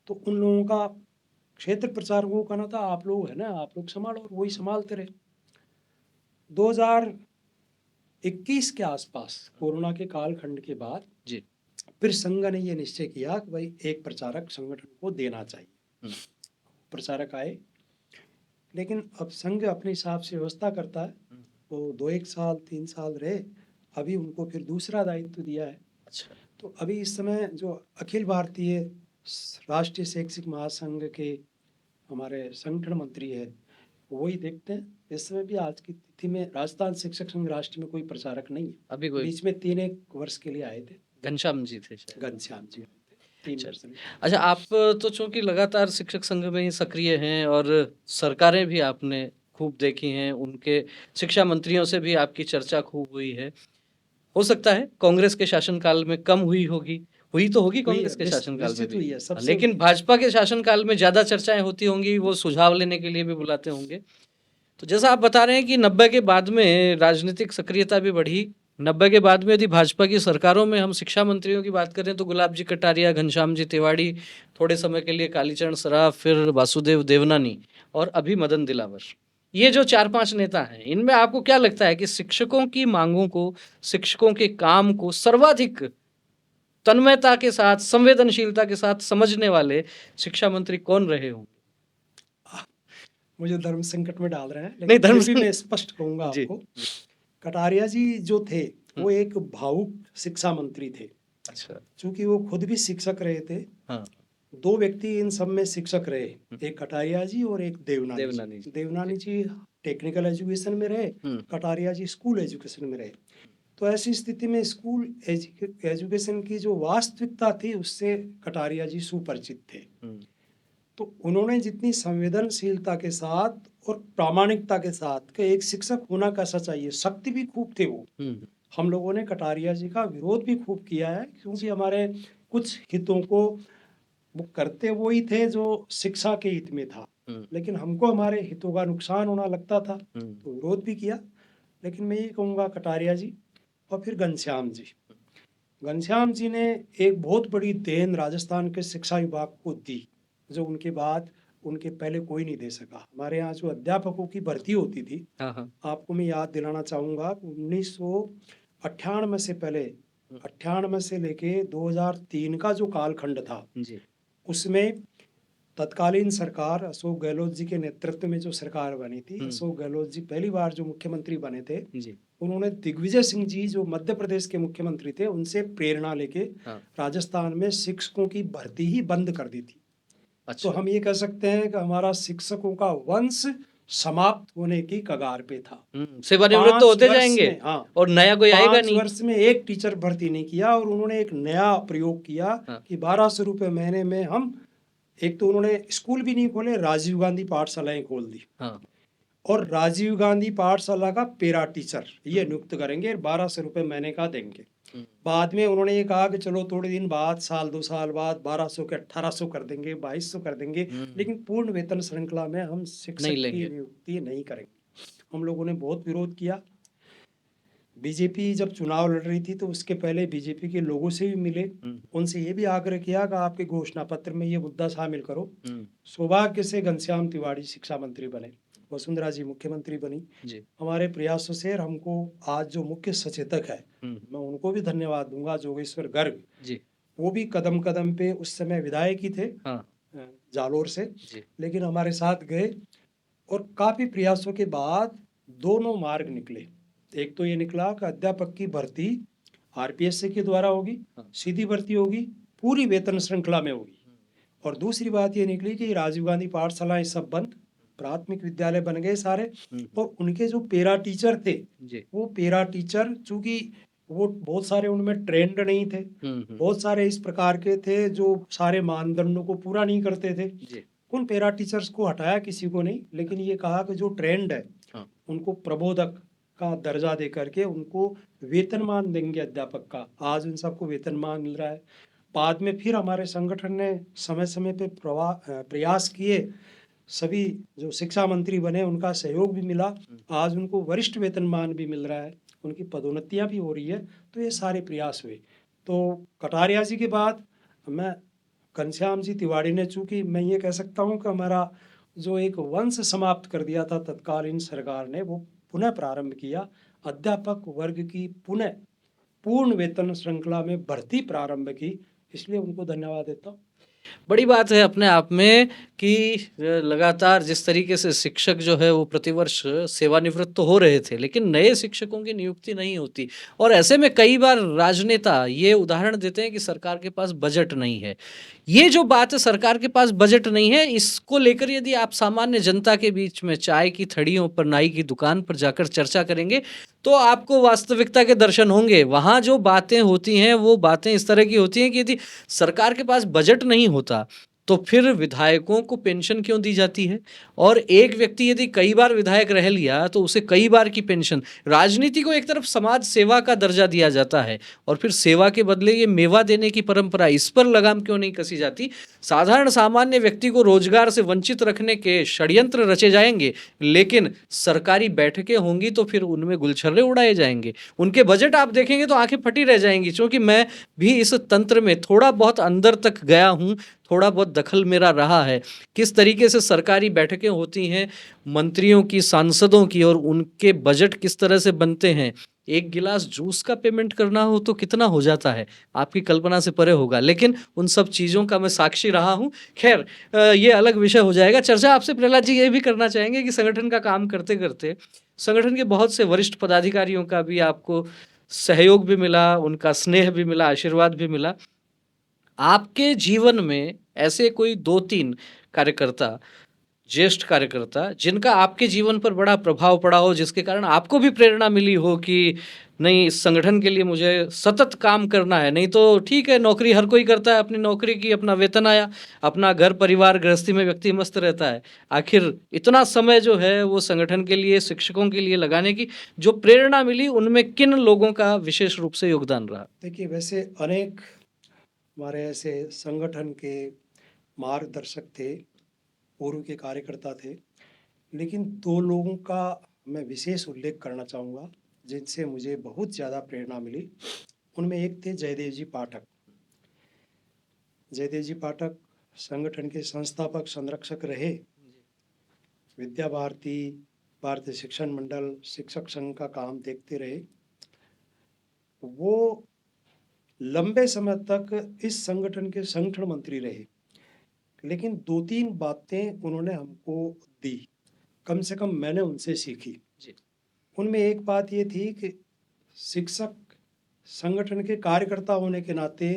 तो उन लोगों का क्षेत्र प्रचारकों का कहना था आप लोग है ना, आप लोग संभालो, और वही संभालते रहे। 2021 के आसपास कोरोना के कालखंड के बाद जी फिर संघ ने ये निश्चय किया कि भाई एक प्रचारक संगठन को देना चाहिए। प्रचारक आए, लेकिन अब संघ अपने हिसाब से व्यवस्था करता है। वो 2-1 साल 3 साल रहे, अभी उनको फिर दूसरा दायित्व दिया है। अच्छा, तो अभी इस समय जो अखिल भारतीय राष्ट्रीय शैक्षिक महासंघ के हमारे संगठन मंत्री है वही देखते हैं। इस समय भी आज की तिथि में राजस्थान शिक्षक संघ राष्ट्र में कोई प्रचारक नहीं है। अभी कोई बीच में 3-1 वर्ष के लिए आए थे, घनश्याम जी थे शायद। घनश्याम जी 3 वर्ष। अच्छा, आप तो चूंकि लगातार शिक्षक संघ में ही सक्रिय हैं और सरकारें भी आपने खूब देखी हैं, उनके शिक्षा मंत्रियों से भी आपकी चर्चा खूब हुई है। हो सकता है कांग्रेस के शासनकाल में कम हुई होगी, हुई तो होगी कांग्रेस के शासनकाल में भी, लेकिन भाजपा के शासनकाल में ज्यादा चर्चाएं होती होंगी, वो सुझाव लेने के लिए भी बुलाते होंगे। तो जैसा आप बता रहे हैं कि 90 के बाद में राजनीतिक सक्रियता भी बढ़ी। 90 के बाद में यदि भाजपा की सरकारों में हम शिक्षा मंत्रियों की बात करें तो गुलाब जी कटारिया, घनश्याम जी तिवाड़ी, थोड़े समय के लिए कालीचरण सराफ, फिर वासुदेव देवनानी और अभी मदन दिलावर। ये जो 4-5 नेता हैं, इनमें आपको क्या लगता है कि शिक्षकों की मांगों को, शिक्षकों के काम को सर्वाधिक तन्मयता के साथ, संवेदनशीलता के साथ समझने वाले शिक्षा मंत्री कौन रहे होंगे? मुझे धर्म संकट में डाल रहे हैं, लेकिन धर्म भी मैं स्पष्ट कहूंगा आपको। कटारिया जी जो थे वो एक भावुक शिक्षा मंत्री थे। अच्छा, चूंकि वो खुद भी शिक्षक रहे थे। हाँ। 2 व्यक्ति इन सब में शिक्षक रहे, एक कटारिया जी और एक देवनानी जी। देवनानी जी टेक्निकल एजुकेशन में रहे, कटारिया जी स्कूल एजुकेशन में रहे। तो ऐसी स्थिति में स्कूल एजुकेशन की जो वास्तविकता थी उससे कटारिया जी सुपरिचित थे। तो उन्होंने जितनी संवेदनशीलता के साथ और प्रामाणिकता के साथ कि एक शिक्षक होना कैसा चाहिए, शक्ति भी खूब थे वो। हम लोगों ने कटारिया जी का विरोध भी खूब किया है, क्योंकि हमारे कुछ हितों को वो करते वो ही थे जो शिक्षा के हित में था, लेकिन हमको हमारे हितों का नुकसान होना लगता था, तो विरोध भी किया। लेकिन मैं ये कहूँगा कटारिया जी और फिर घनश्याम जी। घनश्याम जी ने एक बहुत बड़ी देन राजस्थान के शिक्षा विभाग को दी, जो उनके बाद उनके पहले कोई नहीं दे सका। हमारे यहाँ जो अध्यापकों की भर्ती होती थी, आपको मैं याद दिलाना चाहूँगा, 1998 से पहले, 98 से लेके 2003 का जो कालखंड था, उसमें तत्कालीन सरकार अशोक गहलोत जी के नेतृत्व में जो सरकार बनी थी, अशोक गहलोत जी पहली बार जो मुख्यमंत्री बने थे, जी। उन्होंने दिग्विजय सिंह जी जो मध्य प्रदेश के मुख्यमंत्री थे, उनसे प्रेरणा लेके हाँ। राजस्थान में शिक्षकों की भर्ती ही बंद कर दी थी। तो अच्छा। हम ये कह सकते हैं कि हमारा शिक्षकों का वंश समाप्त होने की कगार पे था। सेवानिवृत्त 5 होते वर्ष जाएंगे में, हाँ, और नया कोई आएगा 5 नहीं। वर्ष में एक टीचर भर्ती नहीं किया और उन्होंने एक नया प्रयोग किया हाँ। कि 1200 रुपये महीने में हम, एक तो उन्होंने स्कूल भी नहीं खोले, राजीव गांधी पाठशालाएं खोल दी हाँ। और राजीव गांधी पाठशाला का पेरा टीचर ये नियुक्त करेंगे, 1200 रुपये महीने का देंगे। बाद में उन्होंने ये कहा कि चलो थोड़े दिन बाद, साल 2 साल बाद 1200 के 1800 कर देंगे, 2200 कर देंगे, लेकिन पूर्ण वेतन श्रृंखला में हम शिक्षक नहीं की लेंगे। नियुक्ति नहीं करेंगे। हम लोगों ने बहुत विरोध किया। बीजेपी जब चुनाव लड़ रही थी तो उसके पहले बीजेपी के लोगों से भी मिले, उनसे ये भी आग्रह किया कि आपके घोषणा पत्र में ये मुद्दा शामिल करो। सौभाग्य से घनश्याम तिवारी शिक्षा मंत्री बने, वसुंधरा जी मुख्यमंत्री बनी। जी। हमारे प्रयासों से हमको आज जो मुख्य सचेतक है, मैं उनको भी धन्यवाद दूंगा, जोगेश्वर गर्ग जी। वो भी कदम कदम पे उस समय विधायक ही थे, हाँ। जालोर से, जी। लेकिन हमारे साथ गए और काफी प्रयासों के बाद दोनों मार्ग निकले। एक तो ये निकला कि अध्यापक की भर्ती आरपीएससी के द्वारा होगी, सीधी भर्ती होगी, पूरी वेतन श्रृंखला में होगी। और दूसरी बात ये निकली कि राजीव गांधी पाठशालाएं सब बंद, प्राथमिक विद्यालय बन गए सारे, और उनके जो पेरा टीचर थे, वो पेरा टीचर चूंकि वो बहुत सारे उनमें ट्रेंड नहीं थे, बहुत सारे इस प्रकार के थे जो सारे मानदंडों को पूरा नहीं करते थे, उन पेरा टीचर्स को हटाया किसी को नहीं, लेकिन ये कहा कि जो ट्रेंड है उनको प्रबोधक का दर्जा दे करके उनको वेतनमान देंगे अध्यापक का। आज उन सबको वेतनमान मिल रहा है। बाद में फिर हमारे संगठन ने समय समय पे प्रयास किए, सभी जो शिक्षा मंत्री बने उनका सहयोग भी मिला, आज उनको वरिष्ठ वेतनमान भी मिल रहा है, उनकी पदोन्नतियां भी हो रही है। तो ये सारे प्रयास हुए। तो कटारिया जी के बाद मैं घनश्याम जी तिवारी ने, चूंकि मैं ये कह सकता हूँ कि हमारा जो एक वंश समाप्त कर दिया था तत्कालीन सरकार ने, वो पुनः प्रारंभ किया, अध्यापक वर्ग की पुनः पूर्ण वेतन श्रृंखला में भर्ती प्रारंभ की, इसलिए उनको धन्यवाद देता हूँ। बड़ी बात है अपने आप में कि लगातार जिस तरीके से शिक्षक जो है वो प्रतिवर्ष सेवानिवृत्त तो हो रहे थे, लेकिन नए शिक्षकों की नियुक्ति नहीं होती। और ऐसे में कई बार राजनेता ये उदाहरण देते हैं कि सरकार के पास बजट नहीं है। ये जो बात है, सरकार के पास बजट नहीं है, इसको लेकर यदि आप सामान्य जनता के बीच में चाय की थड़ियों पर, नाई की दुकान पर जाकर चर्चा करेंगे तो आपको वास्तविकता के दर्शन होंगे। वहाँ जो बातें होती हैं वो बातें इस तरह की होती हैं कि यदि सरकार के पास बजट नहीं होता तो फिर विधायकों को पेंशन क्यों दी जाती है, और एक व्यक्ति यदि कई बार विधायक रह लिया तो उसे कई बार की पेंशन। राजनीति को एक तरफ समाज सेवा का दर्जा दिया जाता है और फिर सेवा के बदले ये मेवा देने की परंपरा, इस पर लगाम क्यों नहीं कसी जाती। साधारण सामान्य व्यक्ति को रोजगार से वंचित रखने के षड्यंत्र रचे जाएंगे, लेकिन सरकारी बैठकें होंगी तो फिर उनमें गुलछर्रे उड़ाए जाएंगे। उनके बजट आप देखेंगे तो आंखें फटी रह जाएंगी, क्योंकि मैं भी इस तंत्र में थोड़ा बहुत अंदर तक गया हूँ, थोड़ा बहुत दखल मेरा रहा है। किस तरीके से सरकारी बैठकें होती हैं मंत्रियों की, सांसदों की, और उनके बजट किस तरह से बनते हैं। एक गिलास जूस का पेमेंट करना हो तो कितना हो जाता है, आपकी कल्पना से परे होगा, लेकिन उन सब चीज़ों का मैं साक्षी रहा हूँ। खैर, ये अलग विषय हो जाएगा। चर्चा आपसे प्रहलाद जी ये भी करना चाहेंगे कि संगठन का काम करते करते संगठन के बहुत से वरिष्ठ पदाधिकारियों का भी आपको सहयोग भी मिला, उनका स्नेह भी मिला, आशीर्वाद भी मिला। आपके जीवन में ऐसे कोई 2-3 कार्यकर्ता, ज्येष्ठ कार्यकर्ता, जिनका आपके जीवन पर बड़ा प्रभाव पड़ा हो, जिसके कारण आपको भी प्रेरणा मिली हो कि नहीं, इस संगठन के लिए मुझे सतत काम करना है। नहीं तो ठीक है, नौकरी हर कोई करता है, अपनी नौकरी की, अपना वेतन आया, अपना घर परिवार गृहस्थी में व्यक्ति मस्त रहता है। आखिर इतना समय जो है वो संगठन के लिए, शिक्षकों के लिए लगाने की जो प्रेरणा मिली, उनमें किन लोगों का विशेष रूप से योगदान रहा? देखिए, वैसे अनेक हमारे ऐसे संगठन के मार्गदर्शक थे, पूर्व के कार्यकर्ता थे, लेकिन 2 लोगों का मैं विशेष उल्लेख करना चाहूँगा जिनसे मुझे बहुत ज़्यादा प्रेरणा मिली। उनमें एक थे जयदेव जी पाठक। जयदेव जी पाठक संगठन के संस्थापक संरक्षक रहे, विद्या भारती, भारतीय शिक्षण मंडल, शिक्षक संघ का काम देखते रहे। वो लंबे समय तक इस संगठन के संगठन मंत्री रहे। लेकिन 2-3 बातें उन्होंने हमको दी, कम से कम मैंने उनसे सीखी। जी। उनमें एक बात ये थी कि शिक्षक संगठन के कार्यकर्ता होने के नाते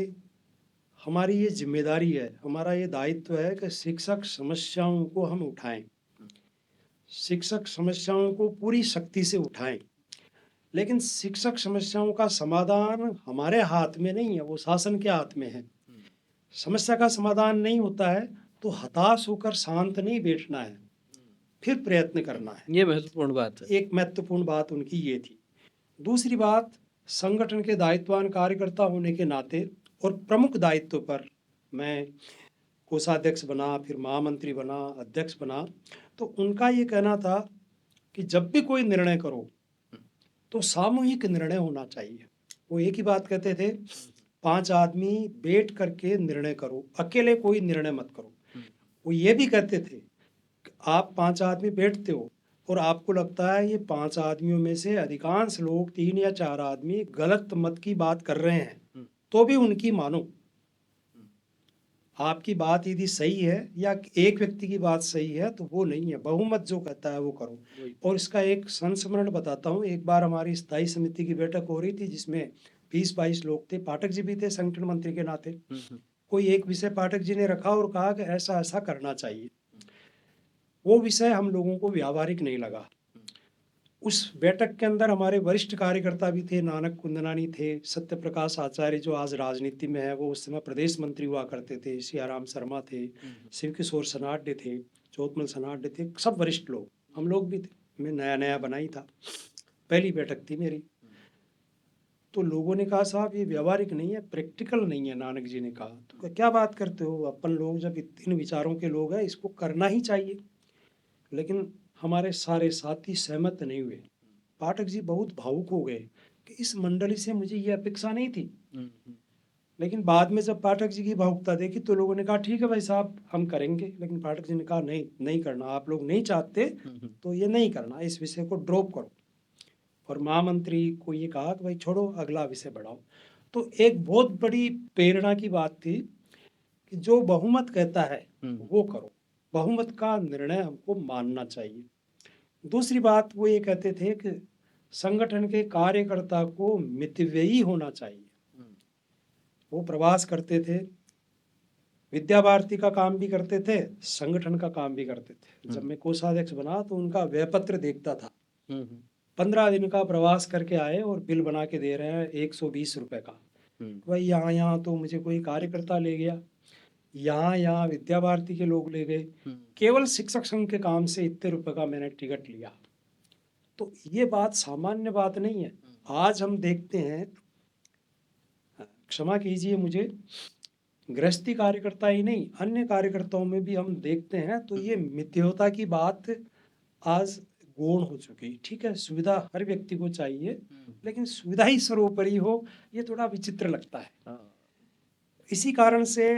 हमारी ये जिम्मेदारी है, हमारा ये दायित्व है कि शिक्षक समस्याओं को हम उठाएं, शिक्षक समस्याओं को पूरी शक्ति से उठाएं। लेकिन शिक्षक समस्याओं का समाधान हमारे हाथ में नहीं है, वो शासन के हाथ में है। समस्या का समाधान नहीं होता है तो हताश होकर शांत नहीं बैठना है, फिर प्रयत्न करना है। ये महत्वपूर्ण बात है। एक महत्वपूर्ण बात उनकी ये थी। दूसरी बात, संगठन के दायित्ववान कार्यकर्ता होने के नाते और प्रमुख दायित्व पर मैं कोषाध्यक्ष बना, फिर महामंत्री बना, अध्यक्ष बना, तो उनका ये कहना था कि जब भी कोई निर्णय करो तो सामूहिक निर्णय होना चाहिए। वो एक ही बात कहते थे, 5 आदमी बैठ करके निर्णय करो, अकेले कोई निर्णय मत करो। वो ये भी कहते थे कि आप 5 आदमी बैठते हो और आपको लगता है ये 5 आदमियों में से अधिकांश लोग 3 या 4 आदमी गलत मत की बात कर रहे हैं, तो भी उनकी मानो। आपकी बात यदि सही है या एक व्यक्ति की बात सही है तो वो नहीं है, बहुमत जो कहता है वो करो। और इसका एक संस्मरण बताता हूँ। एक बार हमारी स्थायी समिति की बैठक हो रही थी जिसमें 20-22 लोग थे, पाठक जी भी थे संगठन मंत्री के नाते। कोई एक विषय पाठक जी ने रखा और कहा कि ऐसा ऐसा करना चाहिए। वो विषय हम लोगों को व्यावहारिक नहीं लगा। उस बैठक के अंदर हमारे वरिष्ठ कार्यकर्ता भी थे, नानक कुंदनानी थे, सत्य प्रकाश आचार्य जो आज राजनीति में है, वो उस समय प्रदेश मंत्री हुआ करते थे, सियाराम शर्मा थे, शिव किशोर सनाड्य थे, चौतमल सनाड्य थे, सब वरिष्ठ लोग, हम लोग भी थे। मैं नया नया बना ही था, पहली बैठक थी मेरी। तो लोगों ने कहा साहब ये व्यावहारिक नहीं है, प्रैक्टिकल नहीं है। नानक जी ने कहा तो क्या बात करते हो, अपन लोग जब इन विचारों के लोग हैं इसको करना ही चाहिए। लेकिन हमारे सारे साथी सहमत नहीं हुए। पाठक जी बहुत भावुक हो गए कि इस मंडली से मुझे ये अपेक्षा नहीं थी। लेकिन बाद में जब पाठक जी की भावुकता देखी तो लोगों ने कहा ठीक है भाई साहब हम करेंगे। लेकिन पाठक जी ने कहा नहीं, नहीं करना, आप लोग नहीं चाहते तो ये नहीं करना, इस विषय को ड्रॉप करो। और महामंत्री को ये कहा कि भाई छोड़ो, अगला विषय बढ़ाओ। तो एक बहुत बड़ी प्रेरणा की बात थी कि जो बहुमत कहता है वो करो, बहुमत का निर्णय हमको मानना चाहिए। दूसरी बात वो ये कहते थे कि संगठन के कार्यकर्ता को मितव्ययी होना चाहिए। वो प्रवास करते थे, विद्या भारती का काम भी करते थे, संगठन का काम भी करते थे। जब मैं कोषाध्यक्ष बना तो उनका व्ययपत्र देखता था। 15 दिन का प्रवास करके आए और बिल बना के दे रहे हैं 120 रुपए का। भाई यहाँ यहाँ तो मुझे कोई कार्यकर्ता ले गया, यहाँ यहाँ विद्या भारती के लोग ले गए, केवल शिक्षक संघ के काम से इतने रुपए का मैंने टिकट लिया। तो ये बात सामान्य बात नहीं है। आज हम देखते हैं, क्षमा कीजिए मुझे, गृहस्थी कार्यकर्ता ही नहीं अन्य कार्यकर्ताओं में भी हम देखते हैं तो ये मितव्ययता की बात आज गौण हो चुकी। ठीक है, सुविधा हर व्यक्ति को चाहिए, लेकिन सुविधा ही सर्वोपरि हो, ये थोड़ा विचित्र लगता है। इसी कारण से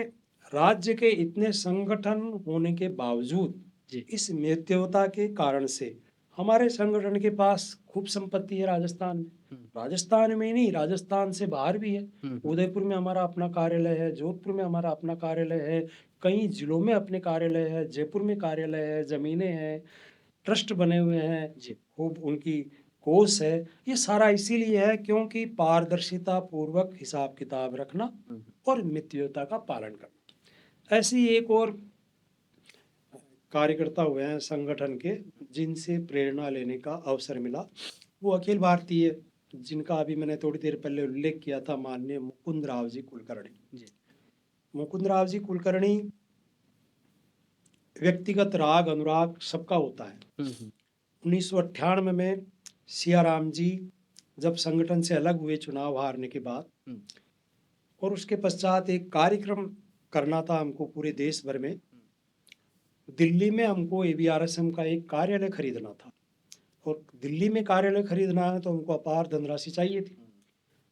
राज्य के इतने संगठन होने के बावजूद इस मितव्ययता के कारण से हमारे संगठन के पास खूब संपत्ति है राजस्थान में। राजस्थान में ही नहीं, राजस्थान से बाहर भी है। उदयपुर में हमारा अपना कार्यालय है, जोधपुर में हमारा अपना कार्यालय है, कई जिलों में अपने कार्यालय है, जयपुर में कार्यालय है, जमीनें हैं, ट्रस्ट बने हुए हैं, खूब उनकी कोष है। ये सारा इसीलिए है क्योंकि पारदर्शिता पूर्वक हिसाब किताब रखना और मितव्ययता का पालन करना। ऐसी एक और कार्यकर्ता हुए हैं संगठन के जिनसे प्रेरणा लेने का अवसर मिला, वो अखिल भारतीय, जिनका अभी मैंने थोड़ी देर पहले उल्लेख किया था, माननीय मुकुंद राव जी कुलकर्णी। मुकुंद राव जी कुलकर्णी, व्यक्तिगत राग अनुराग सबका होता है। 1998 में सियाराम जी जब संगठन से अलग हुए चुनाव हारने के बाद, और उसके पश्चात एक कार्यक्रम करना था हमको पूरे देश भर में। दिल्ली में हमको ABRSM का एक कार्यालय खरीदना था, और दिल्ली में कार्यालय खरीदना है तो हमको अपार धनराशि चाहिए थी।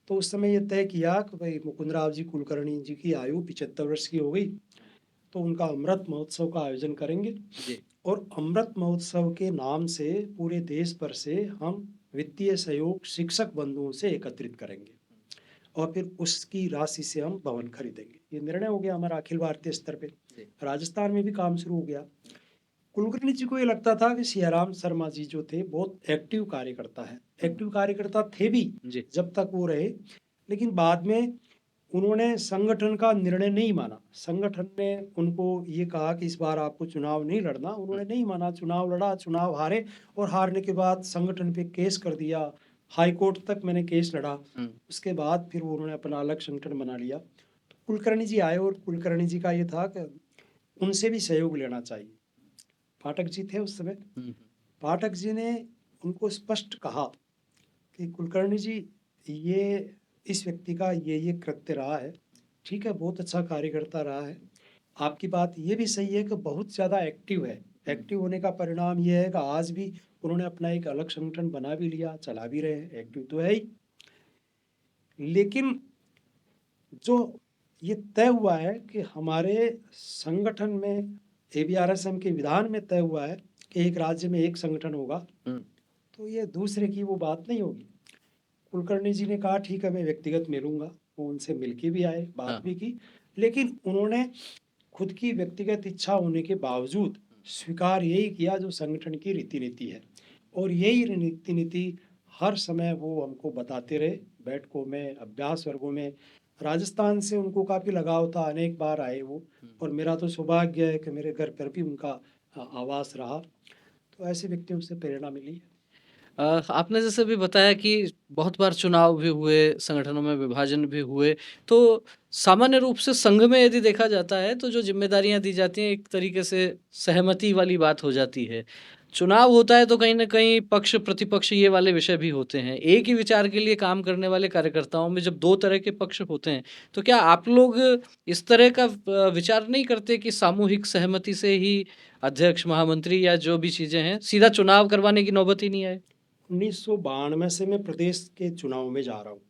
तो उस समय ये तय किया कि भाई मुकुंद राव जी कुलकर्णी जी की आयु 75 वर्ष की हो गई, तो उनका अमृत महोत्सव का आयोजन करेंगे और अमृत महोत्सव के नाम से पूरे देश भर से हम वित्तीय सहयोग शिक्षक बंधुओं से एकत्रित करेंगे और फिर उसकी राशि से हम भवन खरीदेंगे। ये निर्णय हो गया हमारा अखिल भारतीय स्तर पे। राजस्थान में भी काम शुरू हो गया। कुलकर्णी जी को ये लगता था कि सियाराम शर्मा जी जो थे बहुत एक्टिव कार्यकर्ता है, एक्टिव कार्यकर्ता थे भी जी। जब तक वो रहे, लेकिन बाद में उन्होंने संगठन का निर्णय नहीं माना। संगठन ने उनको ये कहा कि इस बार आपको चुनाव नहीं लड़ना, उन्होंने नहीं माना, चुनाव लड़ा, चुनाव हारे और हारने के बाद संगठन पे केस कर दिया, हाई कोर्ट तक मैंने केस लड़ा। उसके बाद फिर उन्होंने अपना अलग संगठन बना लिया। तो कुलकर्णी जी आए और कुलकर्णी जी का ये था कि उनसे भी सहयोग लेना चाहिए। पाठक जी थे उस समय, पाठक जी ने उनको स्पष्ट कहा कि कुलकर्णी जी, ये इस व्यक्ति का ये कृत्य रहा है, ठीक है, बहुत अच्छा कार्यकर्ता रहा है, आपकी बात ये भी सही है कि बहुत ज़्यादा एक्टिव है। एक्टिव होने का परिणाम ये है कि आज भी उन्होंने अपना एक अलग संगठन बना भी लिया, चला भी रहे हैं, एक्टिव तो है ही। लेकिन जो ये तय हुआ है कि हमारे संगठन में, एबीआरएसएम के विधान में तय हुआ है कि एक राज्य में एक संगठन होगा, तो ये दूसरे की वो बात नहीं होगी। कुलकर्णी जी ने कहा ठीक है, मैं व्यक्तिगत मिलूंगा, वो उनसे मिलके भी आए, बात भी की, लेकिन उन्होंने खुद की व्यक्तिगत इच्छा होने के बावजूद स्वीकार यही किया जो संगठन की रीति नीति है। और यही रीति नीति हर समय वो हमको बताते रहे, बैठकों में, अभ्यास वर्गों में। राजस्थान से उनको काफ़ी लगाव था, अनेक बार आए वो, और मेरा तो सौभाग्य है कि मेरे घर पर भी उनका आवास रहा। तो ऐसे व्यक्तियों से प्रेरणा मिली। आपने जैसे भी बताया कि बहुत बार चुनाव भी हुए, संगठनों में विभाजन भी हुए, तो सामान्य रूप से संघ में यदि देखा जाता है तो जो जिम्मेदारियां दी जाती हैं एक तरीके से सहमति वाली बात हो जाती है। चुनाव होता है तो कहीं ना कहीं पक्ष प्रतिपक्ष ये वाले विषय भी होते हैं। एक ही विचार के लिए काम करने वाले कार्यकर्ताओं में जब दो तरह के पक्ष होते हैं, तो क्या आप लोग इस तरह का विचार नहीं करते कि सामूहिक सहमति से ही अध्यक्ष, महामंत्री या जो भी चीजें हैं, सीधा चुनाव करवाने की नौबत ही नहीं आए? 1992 से मैं प्रदेश के चुनाव में जा रहा हूँ,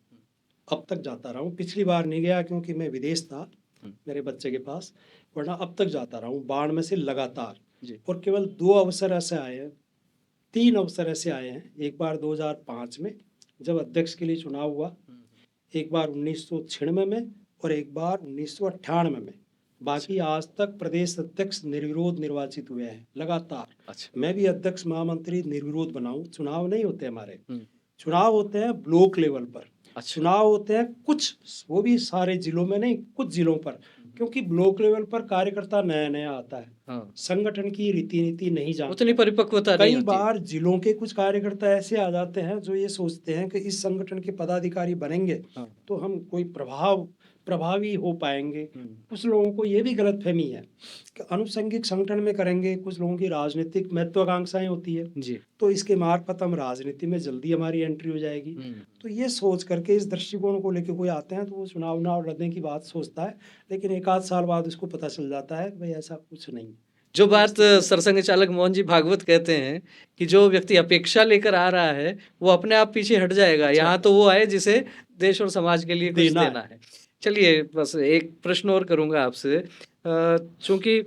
अब तक जाता रहा हूँ। पिछली बार नहीं गया क्योंकि मैं विदेश था मेरे बच्चे के पास, वरना अब तक जाता रहा हूँ 92 से लगातार। और केवल 2 अवसर ऐसे आए हैं, 3 अवसर ऐसे आए हैं। एक बार 2005 में जब अध्यक्ष के लिए चुनाव हुआ, एक बार 1996 में और एक बार 1998 में। बाकी आज तक प्रदेश अध्यक्ष निर्विरोध निर्वाचित हुए हैं लगातार। मैं भी अध्यक्ष महामंत्री निर्विरोध बनाऊं। चुनाव नहीं होते हमारे, चुनाव होते हैं ब्लॉक लेवल पर। चुनाव होते हैं कुछ, वो भी सारे जिलों में नहीं, कुछ जिलों पर, क्योंकि ब्लॉक लेवल पर कार्यकर्ता नया नया आता है, संगठन की रीति नीति नहीं जानता, उतनी परिपक्वता नहीं कई होती। बार जिलों के कुछ कार्यकर्ता ऐसे आ जाते हैं जो ये सोचते हैं कि इस संगठन के पदाधिकारी बनेंगे तो हम कोई प्रभावी हो पाएंगे। कुछ लोगों को ये भी गलतफहमी है कि अनुषंगिक संगठन में करेंगे, कुछ लोगों की राजनीतिक महत्वाकांक्षाएं होती है जी। तो इसके मार्फत हम राजनीति में जल्दी हमारी एंट्री हो जाएगी। तो ये सोच करके, इस दृष्टिकोण को लेकर कोई आते हैं तो वो चुनाव लड़ने की बात सोचता है, लेकिन 1 आध साल बाद उसको पता चल जाता है भाई ऐसा कुछ नहीं। जो बात सरसंघ चालक मोहन जी भागवत कहते हैं कि जो व्यक्ति अपेक्षा लेकर आ रहा है वो अपने आप पीछे हट जाएगा, यहाँ तो वो आए जिसे देश और समाज के लिए कुछ देना है। चलिए, बस एक प्रश्न और करूंगा आपसे। चूंकि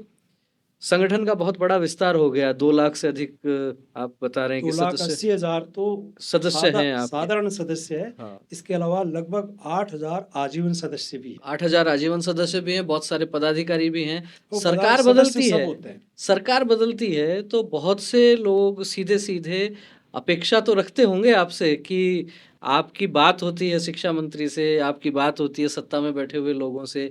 संगठन का बहुत बड़ा विस्तार हो गया, 2 लाख से अधिक आप बता रहे हैं कि 2,80,000 तो सदस्य हैं आप, साधारण सदस्य है। इसके अलावा लगभग 8,000 आजीवन सदस्य भी, 8,000 आजीवन सदस्य भी हैं, बहुत सारे पदाधिकारी भी हैं। सरकार बदलती है, सरकार बदलती है तो बहुत से लोग सीधे सीधे अपेक्षा तो रखते होंगे आपसे कि आपकी बात होती है शिक्षा मंत्री से, आपकी बात होती है सत्ता में बैठे हुए लोगों से,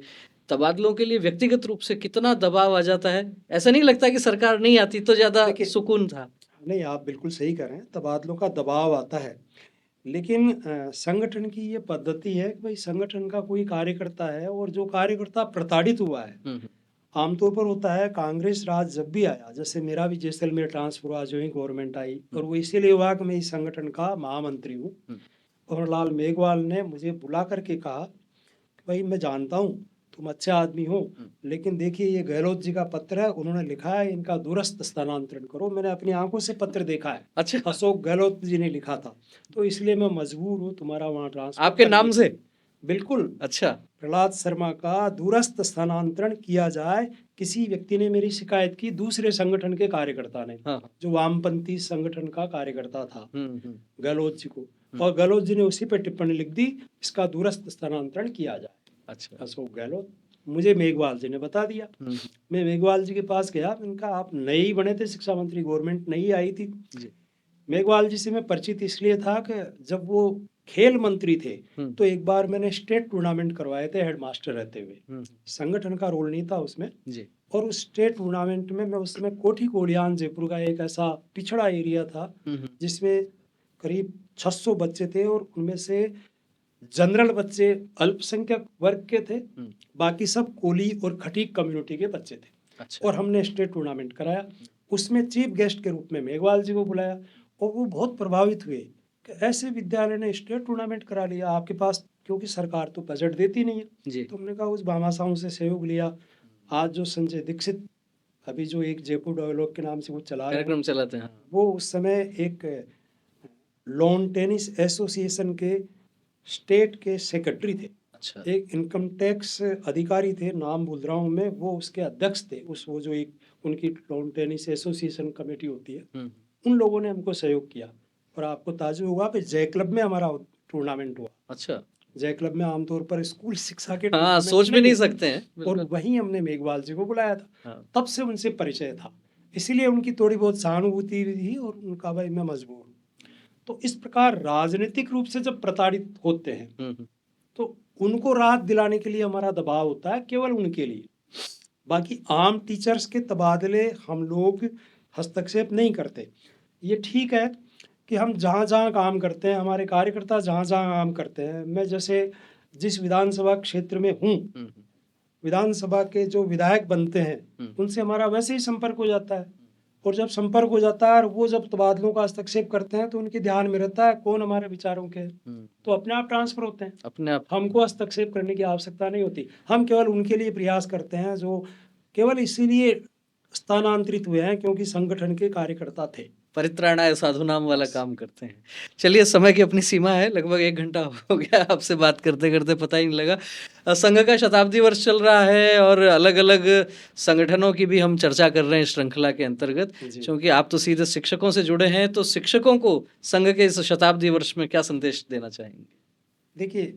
तबादलों के लिए व्यक्तिगत रूप से कितना दबाव आ जाता है? ऐसा नहीं लगता कि सरकार नहीं आती तो ज्यादा सुकून था? नहीं, आप बिल्कुल सही कह रहे हैं, तबादलों का दबाव आता है, लेकिन संगठन की ये पद्धति है कि भाई संगठन का कोई कार्यकर्ता है और जो कार्यकर्ता प्रताड़ित हुआ है, आमतौर पर होता है कांग्रेस राज जब भी आया, जैसे मेरा भी जैसलमेर ट्रांसफर हुआ, जो ही गवर्नमेंट आई, और वो इसीलिए हुआ कि मैं इस संगठन का महामंत्री हूँ। कमललाल मेघवाल ने मुझे बुला करके कहा भाई मैं जानता हूँ तुम अच्छे आदमी हो, लेकिन देखिए ये गहलोत जी का पत्र है, उन्होंने लिखा है इनका दूरस्थ स्थानांतरण करो। मैंने अपनी आंखों से पत्र देखा है। अच्छा, अशोक गहलोत जी ने लिखा था, तो इसलिए मैं मजबूर हूँ तुम्हारा वहाँ ट्रांसफर आपके नाम से। बिल्कुल। अच्छा, प्रहलाद शर्मा का दूरस्थ स्थानांतरण किया जाए। किसी व्यक्ति ने मेरी शिकायत की, दूसरे संगठन के कार्यकर्ता ने, जो वामपंथी संगठन का कार्यकर्ता था, गहलोत जी को, और गहलोत जी ने उसी पर टिप्पणी लिख दी, इसका दूरस्थ स्थानांतरण किया जाए। अच्छा, अशोक गहलोत। मुझे मेघवाल जी ने बता दिया। हम्म, मैं मेघवाल जी के पास गया, मैंने कहा आप नए ही बने थे शिक्षा मंत्री, गवर्नमेंट नई आई थी। जी। मेघवाल जी से मैं परिचित इसलिए था कि जब वो खेल मंत्री थे हम्म, तो एक बार मैंने स्टेट टूर्नामेंट करवाए थे हेडमास्टर रहते हुए। हम्म, संगठन का रोल नहीं था उसमें। जी। और उस स्टेट टूर्नामेंट में मैं उस समय कोठी कोडियान जयपुर का एक ऐसा पिछड़ा एरिया था हम्म, जिसमें करीब 600 बच्चे थे और उनमें से जनरल बच्चे अल्पसंख्यक वर्ग के थे, बाकी सब कोली और खटीक कम्युनिटी के बच्चे थे। अच्छा। और हमने स्टेट टूर्नामेंट कराया, उसमें चीफ गेस्ट के रूप में मेघवाल जी को बुलाया और वो बहुत प्रभावित हुए कि ऐसे विद्यालय ने स्टेट टूर्नामेंट करा लिया आपके पास, क्योंकि सरकार तो बजट देती नहीं है। जी। तो हमने कहा उस भामाशाहों से सहयोग लिया। आज जो संजय दीक्षित अभी जो एक जयपुर डायलॉग के नाम से वो चला रहे हैं, कार्यक्रम चलाते हैं, हाँ। वो उस समय एक लॉन टेनिस एसोसिएशन के स्टेट के सेक्रेटरी थे। अच्छा। एक इनकम टैक्स अधिकारी थे, नाम भूल रहा हूँ मैं, वो उसके अध्यक्ष थे। उस वो जो एक उनकी लॉन टेनिस एसोसिएशन कमेटी होती है, उन लोगों ने हमको सहयोग किया। और आपको ताजुब होगा कि जय क्लब में हमारा टूर्नामेंट हुआ। अच्छा। जय क्लब में आमतौर पर स्कूल शिक्षा के हाँ, टूर्नामेंट सोच भी नहीं होते, सकते हैं, और बिल्कुल। वहीं हमने मेघवाल जी को बुलाया था। हाँ। तब से उनसे परिचय था, इसीलिए उनकी थोड़ी बहुत सहानुभूति भी थी और उनका भाई मैं मजबूर हूँ। तो इस प्रकार राजनीतिक रूप से जब प्रताड़ित होते हैं तो उनको राहत दिलाने के लिए हमारा दबाव होता है, केवल उनके लिए। बाकी आम टीचर्स के तबादले हम लोग हस्तक्षेप नहीं करते। ये ठीक है कि हम जहाँ जहाँ काम करते हैं, हमारे कार्यकर्ता जहाँ जहाँ काम करते हैं, मैं जैसे जिस विधानसभा क्षेत्र में हूँ, विधानसभा के जो विधायक बनते हैं उनसे हमारा वैसे ही संपर्क हो जाता है। और जब संपर्क हो जाता है और वो जब तबादलों का हस्तक्षेप करते हैं तो उनके ध्यान में रहता है कौन हमारे विचारों के हैं, तो अपने आप ट्रांसफर होते हैं। अपने आप। हमको हस्तक्षेप करने की आवश्यकता नहीं होती। हम केवल उनके लिए प्रयास करते हैं जो केवल इसीलिए स्थानांतरित हुए हैं क्योंकि संगठन के कार्यकर्ता थे। परित्राणाय साधुनाम वाला काम करते हैं। चलिए, समय की अपनी सीमा है, लगभग 1 घंटा हो गया आपसे बात करते करते, पता ही नहीं लगा। संघ का शताब्दी वर्ष चल रहा है और अलग अलग संगठनों की भी हम चर्चा कर रहे हैं इस श्रृंखला के अंतर्गत। जी। क्योंकि आप तो सीधे शिक्षकों से जुड़े हैं, तो शिक्षकों को संघ के इस शताब्दी वर्ष में क्या संदेश देना चाहेंगे? देखिए,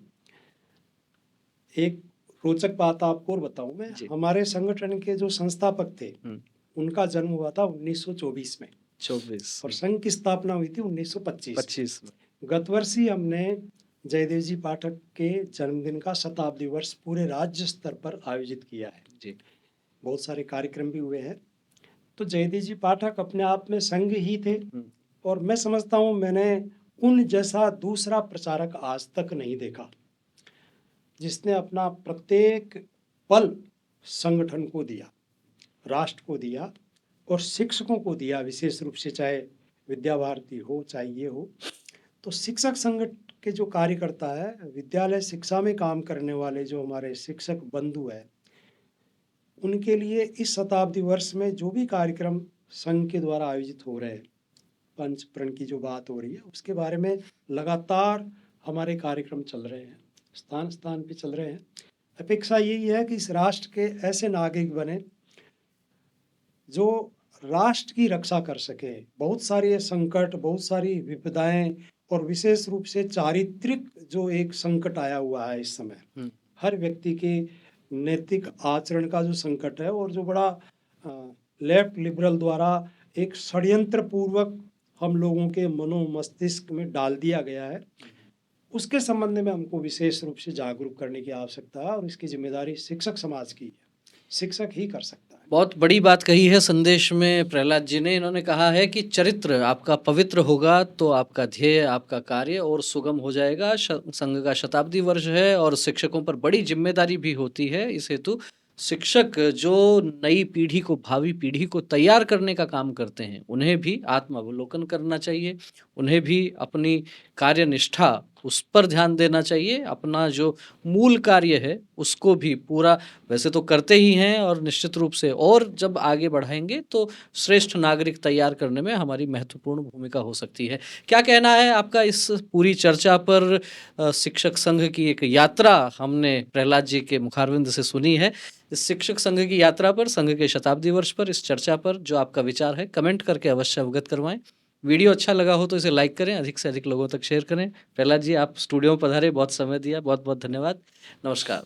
एक रोचक बात आपको और बताऊं मैं, जी। हमारे संगठन के जो संस्थापक थे हम्म, उनका जन्म हुआ था 1924 में 24 और संघ की स्थापना हुई थी 1925 में। 25 में। गत वर्ष ही हमने जयदेव जी पाठक के जन्मदिन का शताब्दी वर्ष पूरे राज्य स्तर पर आयोजित किया है। जी। बहुत सारे कार्यक्रम भी हुए हैं। तो जयदेव जी पाठक अपने आप में संघ ही थे और मैं समझता हूँ मैंने उन जैसा दूसरा प्रचारक आज तक नहीं देखा जिसने अपना प्रत्येक पल संगठन को दिया, राष्ट्र को दिया और शिक्षकों को दिया, विशेष रूप से चाहे विद्या भारती हो चाहे ये हो। तो शिक्षक संघ के जो कार्यकर्ता है, विद्यालय शिक्षा में काम करने वाले जो हमारे शिक्षक बंधु हैं, उनके लिए इस शताब्दी वर्ष में जो भी कार्यक्रम संघ के द्वारा आयोजित हो रहे हैं, पंच प्रण की जो बात हो रही है उसके बारे में लगातार हमारे कार्यक्रम चल रहे हैं, स्थान स्थान पे चल रहे हैं। अपेक्षा यही है कि इस राष्ट्र के ऐसे नागरिक बने जो राष्ट्र की रक्षा कर सके। बहुत सारे संकट, बहुत सारी विपदाएं और विशेष रूप से चारित्रिक जो एक संकट आया हुआ है इस समय, हर व्यक्ति के नैतिक आचरण का जो संकट है और जो बड़ा लेफ्ट लिबरल द्वारा एक षड्यंत्र पूर्वक हम लोगों के मनो मस्तिष्क में डाल दिया गया है, उसके संबंध में हमको विशेष रूप से जागरूक करने की आवश्यकता है और इसकी जिम्मेदारी शिक्षक समाज की है। शिक्षक ही कर सकता है। बहुत बड़ी बात कही है संदेश में प्रहलाद जी ने। इन्होंने कहा है कि चरित्र आपका पवित्र होगा तो आपका ध्येय, आपका कार्य और सुगम हो जाएगा। संघ का शताब्दी वर्ष है और शिक्षकों पर बड़ी जिम्मेदारी भी होती है। इस हेतु शिक्षक जो नई पीढ़ी को, भावी पीढ़ी को तैयार करने का काम करते हैं, उन्हें भी आत्मावलोकन करना चाहिए, उन्हें भी अपनी कार्यनिष्ठा उस पर ध्यान देना चाहिए। अपना जो मूल कार्य है उसको भी पूरा वैसे तो करते ही हैं और निश्चित रूप से और जब आगे बढ़ाएंगे तो श्रेष्ठ नागरिक तैयार करने में हमारी महत्वपूर्ण भूमिका हो सकती है। क्या कहना है आपका इस पूरी चर्चा पर? शिक्षक संघ की एक यात्रा हमने प्रहलाद जी के मुखारविंद से सुनी है। इस शिक्षक संघ की यात्रा पर, संघ के शताब्दी वर्ष पर, इस चर्चा पर जो आपका विचार है कमेंट करके अवश्य अवगत करवाएं। वीडियो अच्छा लगा हो तो इसे लाइक करें, अधिक से अधिक लोगों तक शेयर करें। प्रहलाद जी, आप स्टूडियो में पधारे, बहुत समय दिया, बहुत बहुत धन्यवाद। नमस्कार।